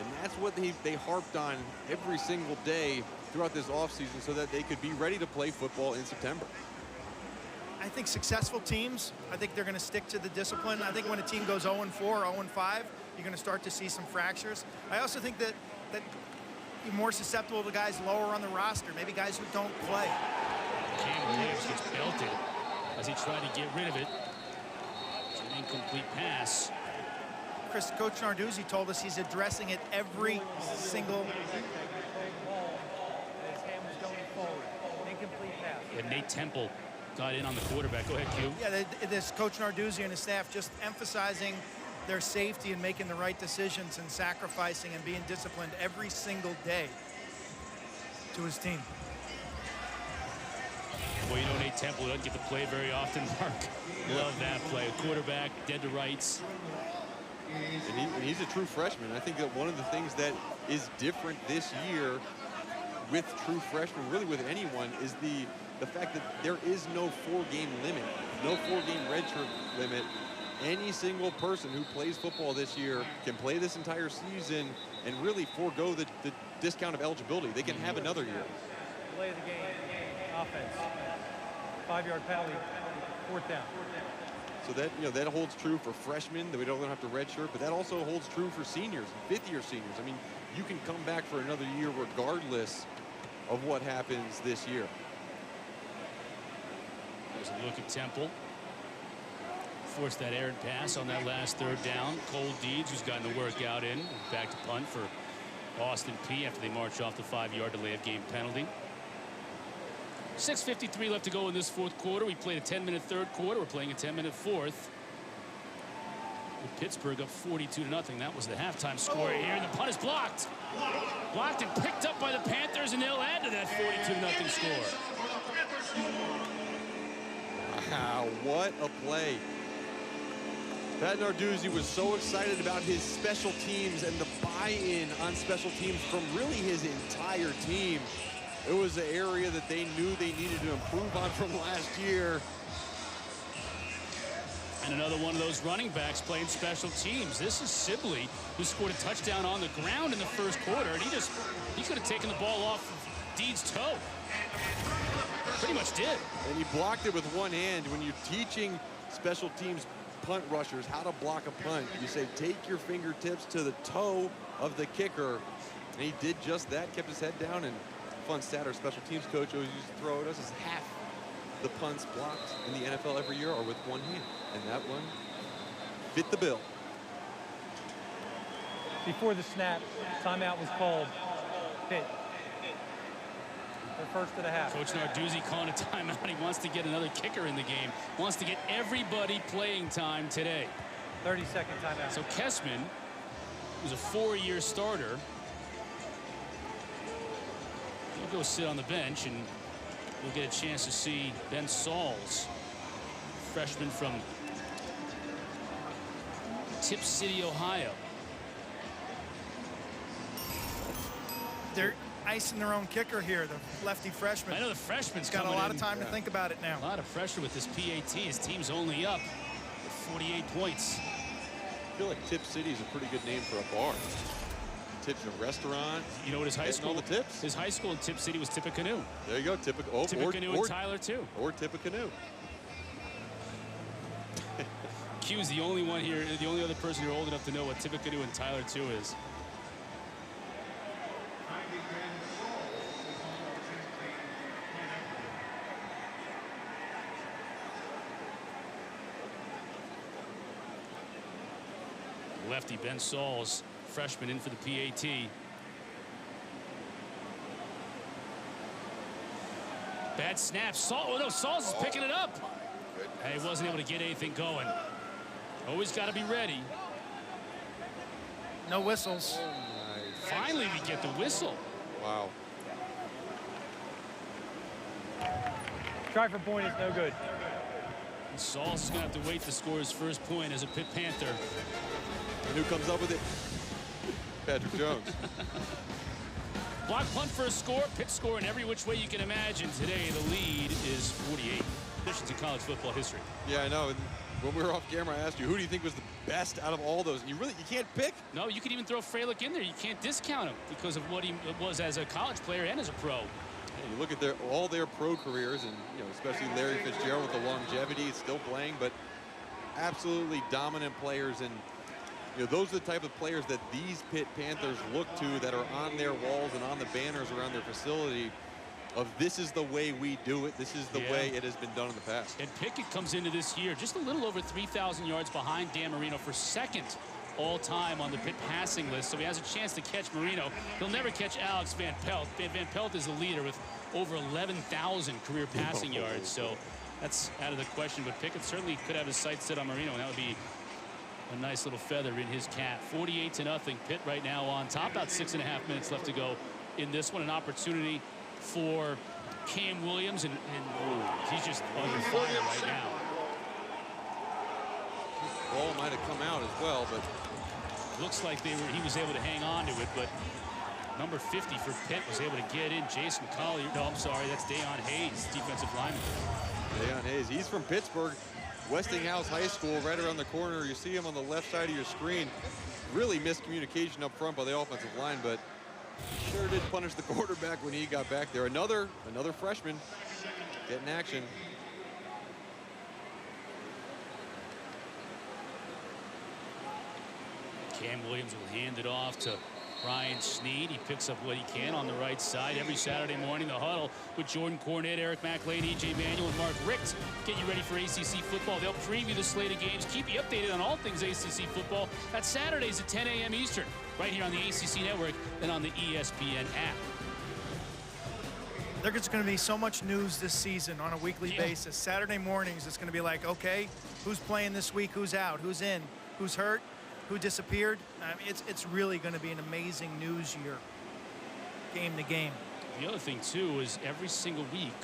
And that's what they harped on every single day throughout this offseason so that they could be ready to play football in September. I think successful teams, I think they're going to stick to the discipline. I think when a team goes 0-4, 0-5, you're going to start to see some fractures. I also think that you're more susceptible to guys lower on the roster, maybe guys who don't play. Cam Williams gets belted as he tried to get rid of it. It's an incomplete pass. Chris, Coach Narduzzi told us he's addressing it every single. His hand was going forward. Incomplete pass. And Nate Temple got in on the quarterback. Go ahead, Q. Yeah, this Coach Narduzzi and his staff just emphasizing their safety and making the right decisions and sacrificing and being disciplined every single day to his team. Well, you know, Nate Temple doesn't get to play very often, Mark. Love that play. A quarterback, dead to rights. And he's a true freshman. I think that one of the things that is different this year with true freshmen, really with anyone, is the fact that there is no 4-game limit, no 4-game redshirt limit. Any single person who plays football this year can play this entire season and really forego the discount of eligibility. They can have another year. Play of the game, offense. 5-yard penalty, 4th down. So that, you know, that holds true for freshmen, that we don't have to redshirt, but that also holds true for seniors, fifth-year seniors. I mean, you can come back for another year regardless of what happens this year. There's a look at Temple. Forced that errant pass on that last 3rd down. Cole Deeds, who's gotten the workout in, back to punt for Austin Peay after they march off the 5-yard delay of game penalty. 6:53 left to go in this 4th quarter. We played a 10-minute 3rd quarter. We're playing a 10-minute 4th. With Pittsburgh up 42-0. That was the halftime score here. And the punt is blocked. Blocked and picked up by the Panthers, and they'll add to that 42-0 score. Wow, what a play. Pat Narduzzi was so excited about his special teams and the buy-in on special teams from really his entire team. It was an area that they knew they needed to improve on from last year. And another one of those running backs playing special teams. This is Sibley, who scored a touchdown on the ground in the 1st quarter, and he could have taken the ball off of Deeds' toe. Pretty much did. And he blocked it with one hand. When you're teaching special teams punt rushers how to block a punt, you say take your fingertips to the toe of the kicker, and he did just that, kept his head down. And fun stat, our special teams coach always used to throw at us, is half the punts blocked in the NFL every year are with one hand, and that one fit the bill. Before the snap, timeout was called. Pitt. Their 1st of the half. Coach Narduzzi calling a timeout. He wants to get another kicker in the game. Wants to get everybody playing time today. 30-second timeout. So Kessman, who's a 4-year starter, he'll go sit on the bench, and we'll get a chance to see Ben Sauls, freshman from Tip City, Ohio. They're icing their own kicker here, the lefty freshman. I know the freshman's got a coming lot in. of time to think about it now. A lot of pressure with this PAT. His team's only up with 48 points. I feel like Tip City is a pretty good name for a bar. Tip's a restaurant. You know what his high school? All the tips. His high school in Tip City was Tippecanoe. There you go, Tippecanoe. Tippecanoe and Tyler too. Or Tippecanoe. Q's the only one here, the only other person here old enough to know what Tippecanoe and Tyler 2 is. Lefty Ben Sauls, freshman, in for the PAT. Bad snap. Sauls is picking it up. And he wasn't able to get anything going. Always got to be ready. No whistles. Finally, we get the whistle. Wow. Try for point is no good. And Sauls is going to have to wait to score his first point as a Pitt Panther. And who comes up with it? Patrick Jones. Block punt for a score. Pitt scoring every which way you can imagine. Today, the lead is 48. Positions in college football history. Yeah, I know. And when we were off camera, I asked you, who do you think was the best out of all those? And you can't pick. No, you could even throw Freilich in there. You can't discount him because of what he was as a college player and as a pro. Yeah, you look at all their pro careers, and especially Larry Fitzgerald with the longevity, he's still playing, but absolutely dominant players. And those are the type of players that these Pitt Panthers look to, that are on their walls and on the banners around their facility, of this is the way we do it. This is the way it has been done in the past. And Pickett comes into this year just a little over 3,000 yards behind Dan Marino for second all-time on the Pitt passing list. So he has a chance to catch Marino. He'll never catch Alex Van Pelt. Van Pelt is the leader with over 11,000 career passing yards. So that's out of the question. But Pickett certainly could have his sights set on Marino, and that would be a nice little feather in his cap. 48-0. Pitt right now on top. About 6.5 minutes left to go in this one. An opportunity for Cam Williams, and he's just under fire right now. Ball might have come out as well, but looks like he was able to hang on to it, but number 50 for Pitt was able to get in. Jason Collier. No, I'm sorry, that's Dayon Hayes, defensive lineman. Dayon Hayes, he's from Pittsburgh, Westinghouse High School, right around the corner. You see him on the left side of your screen. Really miscommunication up front by the offensive line, but sure did punish the quarterback when he got back there. Another freshman getting action. Cam Williams will hand it off to Ryan Snead. He picks up what he can on the right side. Every Saturday morning, the huddle with Jordan Cornette, Eric McLean, E.J. Manuel, and Mark Richt get you ready for ACC football. They'll preview the slate of games, keep you updated on all things ACC football. That's Saturdays at 10 a.m. Eastern, right here on the ACC Network and on the ESPN app. There's going to be so much news this season on a weekly basis. Saturday mornings, it's going to be like, okay, who's playing this week? Who's out? Who's in? Who's hurt? Who disappeared? I mean, it's really going to be an amazing news year, game to game. The other thing, too, is every single week,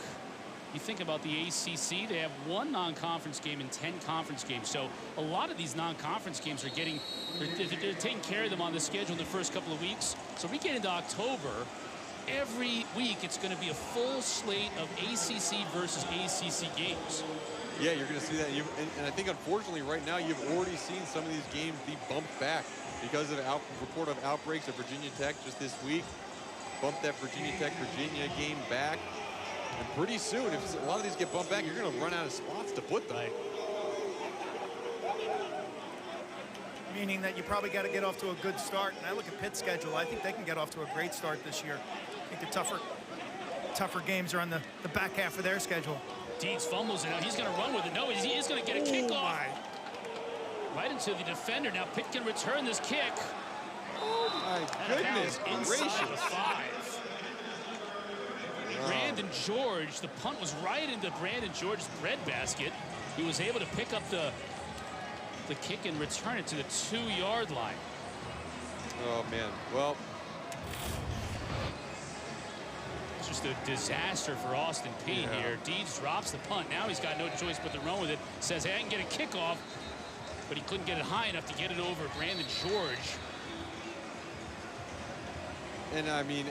you think about the ACC, they have one non-conference game and 10 conference games. So a lot of these non-conference games are they're taking care of them on the schedule in the first couple of weeks. So we get into October, every week it's going to be a full slate of ACC versus ACC games. Yeah, you're going to see that. And I think, unfortunately, right now, you've already seen some of these games be bumped back because of report of outbreaks at Virginia Tech just this week. Bumped that Virginia Tech-Virginia game back. And pretty soon, if a lot of these get bumped back, you're going to run out of spots to put them. Right. Meaning that you probably got to get off to a good start. And I look at Pitt's schedule. I think they can get off to a great start this year. I think the tougher games are on the back half of their schedule. Deeds fumbles it out. He's going to run with it. No, he is going to get a kickoff. Right into the defender. Now Pitt can return this kick. Oh, my goodness inside the gracious. 5. Wow. Brandon George, the punt was right into Brandon George's breadbasket. He was able to pick up the kick and return it to the 2-yard line. Oh, man. Well, it's just a disaster for Austin Peay here. Deeds drops the punt. Now he's got no choice but to run with it. Says, hey, I can get a kickoff, but he couldn't get it high enough to get it over Brandon George. and I mean,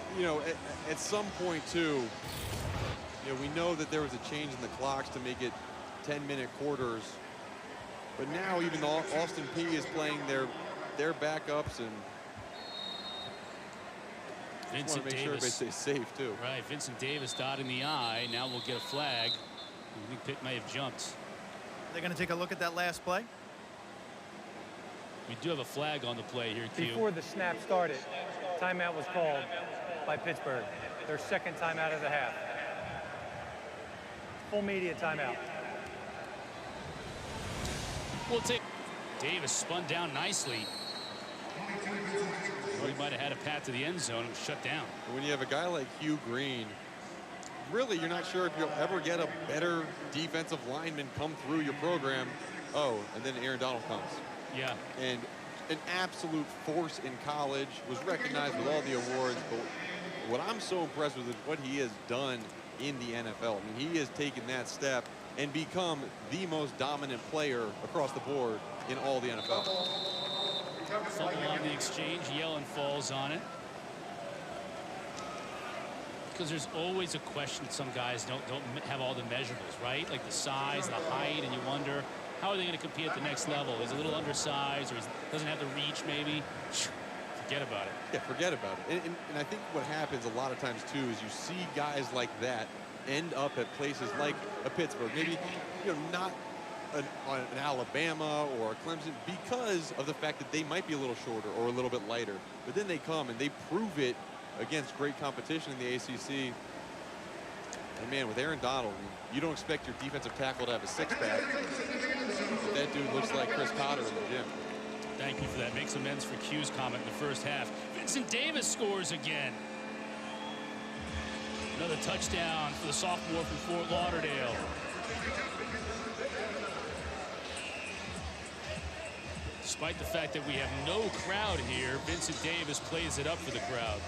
at some point too, we know that there was a change in the clocks to make it 10-minute quarters, but now even though Austin Peay is playing their backups, and Vincent Davis. Make sure everybody stays safe too. Right, Vincent Davis dotting the I. Now we'll get a flag. I think Pitt may have jumped. They're going to take a look at that last play. We do have a flag on the play here, Q. Before the snap started, timeout was called by Pittsburgh. Their second timeout of the half. Full media timeout. We'll take. Davis spun down nicely. Well, he might have had a path to the end zone. It was shut down. When you have a guy like Hugh Green, really, you're not sure if you'll ever get a better defensive lineman come through your program. Oh, and then Aaron Donald comes. Yeah. And an absolute force in college, was recognized with all the awards. But what I'm so impressed with is what he has done in the NFL. I mean, he has taken that step and become the most dominant player across the board in all the NFL. Fumble on the exchange. Yellen falls on it. Because there's always a question. Some guys don't have all the measurables, right? Like the size, the height, and you wonder, how are they going to compete at the next level? He's a little undersized, or he doesn't have the reach, maybe. Forget about it. Yeah, forget about it. And I think what happens a lot of times, too, is you see guys like that end up at places like a Pittsburgh, maybe, not an Alabama or a Clemson, because of the fact that they might be a little shorter or a little bit lighter. But then they come and they prove it against great competition in the ACC. And man, with Aaron Donald, you don't expect your defensive tackle to have a six-pack. But that dude looks like Chris Cotter in the gym. Thank you for that. Makes amends for Q's comment in the first half. Vincent Davis scores again. Another touchdown for the sophomore from Fort Lauderdale. Despite the fact that we have no crowd here, Vincent Davis plays it up for the crowd.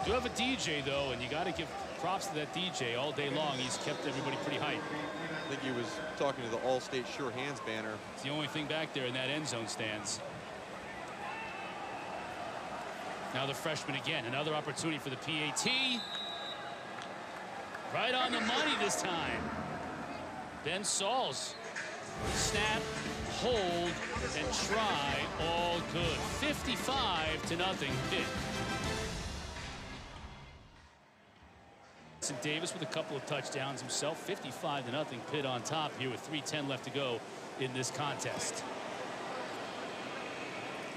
Do have a DJ, though, and you got to give props to that DJ all day long. He's kept everybody pretty hyped. I think he was talking to the All-State Sure Hands banner. It's the only thing back there in that end zone stands. Now the freshman again. Another opportunity for the PAT. Right on the money this time. Ben Sauls. Snap, hold, and try. All good. 55-0 Pitt. Vincent Davis with a couple of touchdowns himself. 55-0 Pitt on top here with 3:10 left to go in this contest.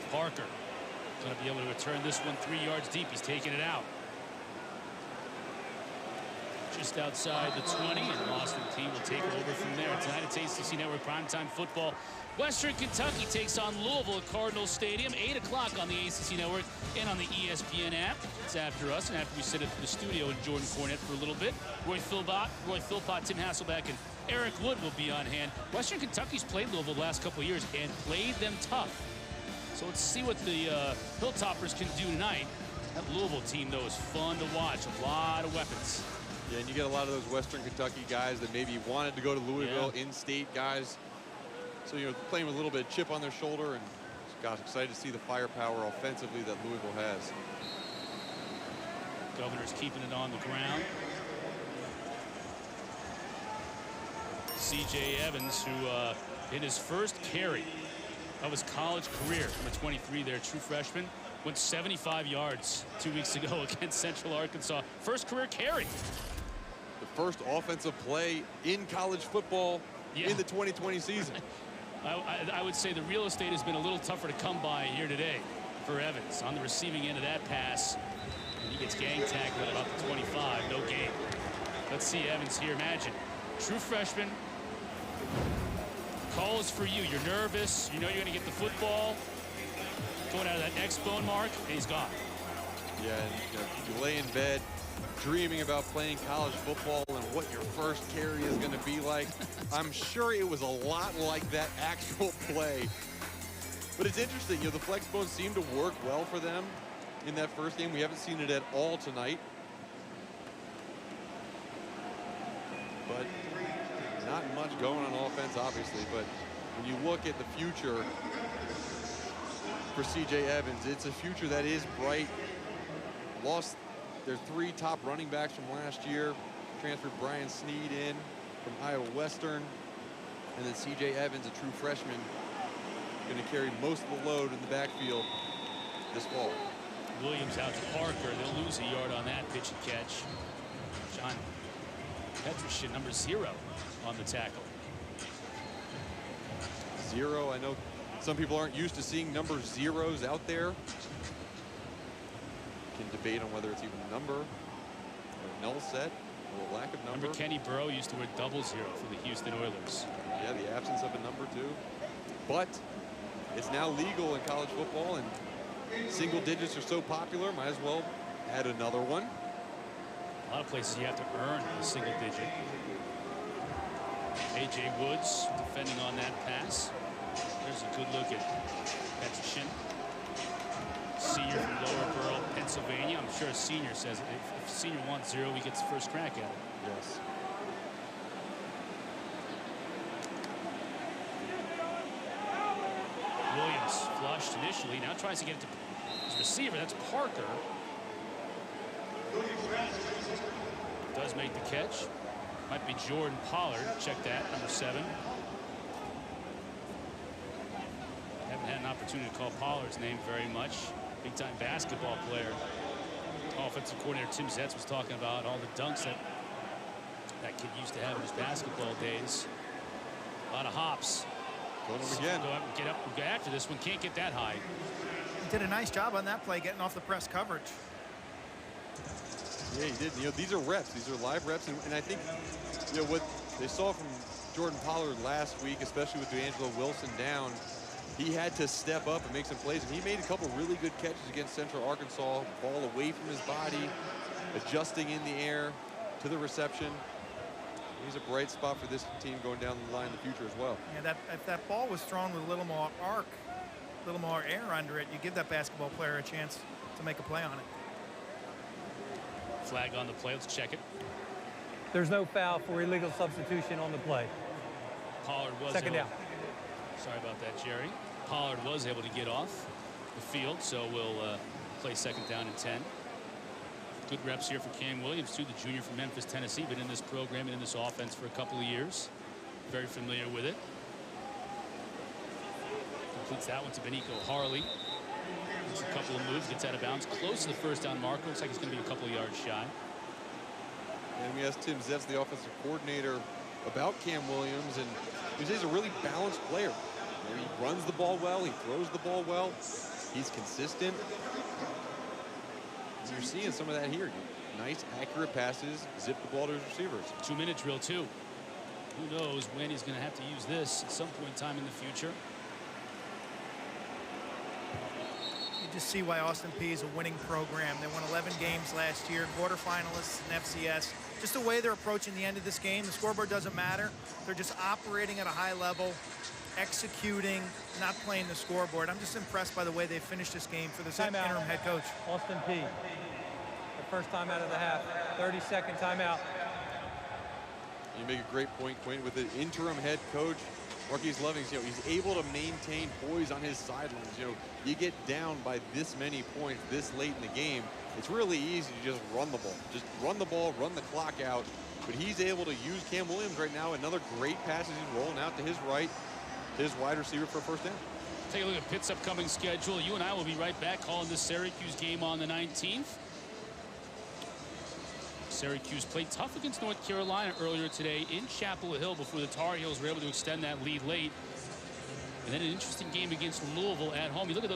Parker going to be able to return this one 3 yards deep. He's taking it out. Just outside the 20, and Austin Peay will take over from there. Tonight it's ACC Network primetime football. Western Kentucky takes on Louisville at Cardinal Stadium. 8 o'clock on the ACC Network and on the ESPN app. It's after us, and after we sit at the studio in Jordan Cornette for a little bit. Roy Philpott, Tim Hasselbeck, and Eric Wood will be on hand. Western Kentucky's played Louisville the last couple of years and played them tough. So let's see what the Hilltoppers can do tonight. That Louisville team, though, is fun to watch. A lot of weapons. Yeah, and you get a lot of those Western Kentucky guys that maybe wanted to go to Louisville, in-state guys. So, playing with a little bit of chip on their shoulder, and gosh, excited to see the firepower offensively that Louisville has. Governors keeping it on the ground. C.J. Evans, who in his first carry of his college career, number 23 there, true freshman, went 75 yards 2 weeks ago against Central Arkansas. First career carry. The first offensive play in college football in the 2020 season. I would say the real estate has been a little tougher to come by here today for Evans on the receiving end of that pass. And he gets gang tackled at about the 25. No gain. Let's see Evans here. Imagine. True freshman. Call is for you. You're nervous. You know you're going to get the football. Going out of that X bone mark, and he's gone. Yeah, and you lay in bed dreaming about playing college football and what your first carry is going to be like. I'm sure it was a lot like that actual play. But it's interesting, the flex bones seem to work well for them in that first game. We haven't seen it at all tonight. But not much going on offense, obviously. But when you look at the future for C.J. Evans, it's a future that is bright. Lost their 3 top running backs from last year. Transferred Brian Snead in from Iowa Western. And then C.J. Evans, a true freshman, going to carry most of the load in the backfield this fall. Williams out to Parker. They'll lose a yard on that pitch and catch. John Petrushin, number 0 on the tackle. 0, I know some people aren't used to seeing number 0s out there. Can debate on whether it's even a number or a null set or a lack of number. Remember Kenny Burrow used to wear 00 for the Houston Oilers. Yeah, the absence of a number too. But it's now legal in college football, and single digits are so popular, might as well add another one. A lot of places you have to earn a single digit. A.J. Woods defending on that pass. There's a good look at Petrushin. Senior from Lower Borough, Pennsylvania. I'm sure a senior says if senior wants 0, he gets the first crack at it. Yes. Williams flushed initially. Now tries to get it to his receiver. That's Parker. Does make the catch. Might be Jordan Pollard. Check that, number 7. Haven't had an opportunity to call Pollard's name very much. Big-time basketball player. Offensive coordinator Tim Zetz was talking about all the dunks that kid used to have in his basketball days. A lot of hops. Going him again. Go up and get up and go after this one. Can't get that high. He did a nice job on that play, getting off the press coverage. Yeah, he did. You know, these are reps. These are live reps. And I think, you know, what they saw from Jordan Pollard last week, especially with D'Angelo Wilson down, he had to step up and make some plays. And he made a couple really good catches against Central Arkansas. Ball away from his body, adjusting in the air to the reception. He's a bright spot for this team going down the line in the future as well. Yeah, if that ball was thrown with a little more arc, a little more air under it, you give that basketball player a chance to make a play on it. Flag on the play. Let's check it. There's no foul for illegal substitution on the play. Pollard was second down. Sorry about that, Jerry. Pollard was able to get off the field, so we'll play second down and 10. Good reps here for Cam Williams, too, the junior from Memphis, Tennessee. Been in this program and in this offense for a couple of years. Very familiar with it. Completes that one to Benico Harley. Makes a couple of moves, gets out of bounds. Close to the first down marker. Looks like he's going to be a couple of yards shy. And we asked Tim Zetz, the offensive coordinator, about Cam Williams, and he's a really balanced player. You know, he runs the ball well, he throws the ball well, he's consistent. And you're seeing some of that here. Nice, accurate passes, zip the ball to his receivers. 2-minute drill, too. Who knows when he's going to have to use this at some point in time in the future. You just see why Austin Peay is a winning program. They won 11 games last year, quarterfinalists in FCS. Just the way they're approaching the end of this game, the scoreboard doesn't matter. They're just operating at a high level, executing, not playing the scoreboard. I'm just impressed by the way they finished this game for this interim head coach. Austin Peay. The first time out of the half. 30-second timeout. You make a great point, Quinn, with the interim head coach, Marquise Lovings. You know, he's able to maintain poise on his sidelines. You know, you get down by this many points this late in the game, it's really easy to just run the ball. Just run the ball, run the clock out. But he's able to use Cam Williams right now. Another great pass as he's rolling out to his right, his wide receiver for a first down. Take a look at Pitt's upcoming schedule. You and I will be right back calling this Syracuse game on the 19th. Syracuse played tough against North Carolina earlier today in Chapel Hill before the Tar Heels were able to extend that lead late. And then an interesting game against Louisville at home. You look at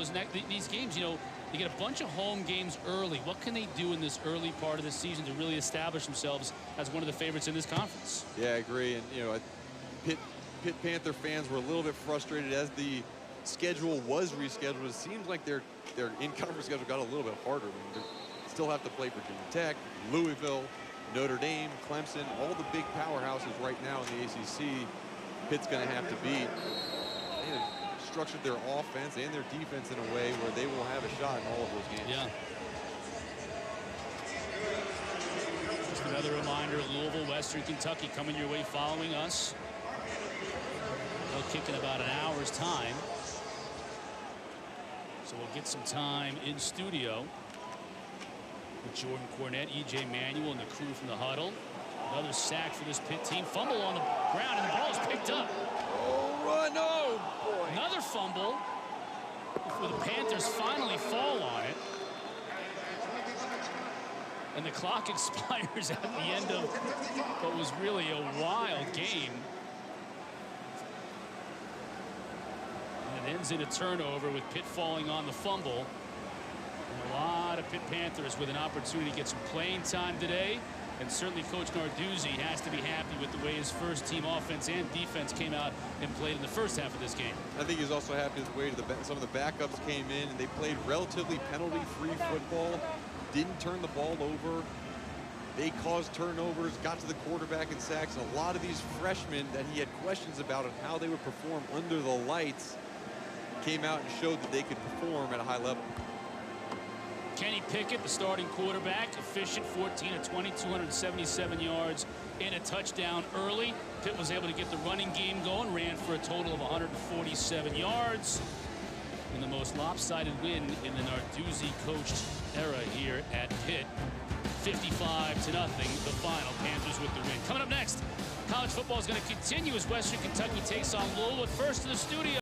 these games, you know, you get a bunch of home games early. What can they do in this early part of the season to really establish themselves as one of the favorites in this conference? Yeah, I agree. And, you know, Pitt Panther fans were a little bit frustrated as the schedule was rescheduled. It seems like their in-conference schedule got a little bit harder. I mean, they still have to play Virginia Tech, Louisville, Notre Dame, Clemson, all the big powerhouses right now in the ACC. Pitt's going to have to beat. They have structured their offense and their defense in a way where they will have a shot in all of those games. Yeah. Just another reminder, Louisville, Western Kentucky coming your way following us. They'll kick in about an hour's time. So we'll get some time in studio with Jordan Cornette, E.J. Manuel, and the crew from the huddle. Another sack for this Pitt team. Fumble on the ground, and the ball is picked up. Oh, run! Oh, boy. Another fumble before the Panthers finally fall on it. And the clock expires at the end of what was really a wild game. And it ends in a turnover with Pitt falling on the fumble. And a lot of Pitt Panthers with an opportunity to get some playing time today. And certainly Coach Narduzzi has to be happy with the way his first team offense and defense came out and played in the first half of this game. I think he's also happy with the way some of the backups came in and they played relatively penalty-free football, didn't turn the ball over. They caused turnovers, got to the quarterback in sacks. And a lot of these freshmen that he had questions about and how they would perform under the lights came out and showed that they could perform at a high level. Kenny Pickett, the starting quarterback, efficient, 14 of 20, 277 yards and a touchdown early. Pitt was able to get the running game going, ran for a total of 147 yards in the most lopsided win in the Narduzzi coached era here at Pitt. 55-0, the final. Panthers with the win. Coming up next, college football is going to continue as Western Kentucky takes on Louisville. But first to the studio.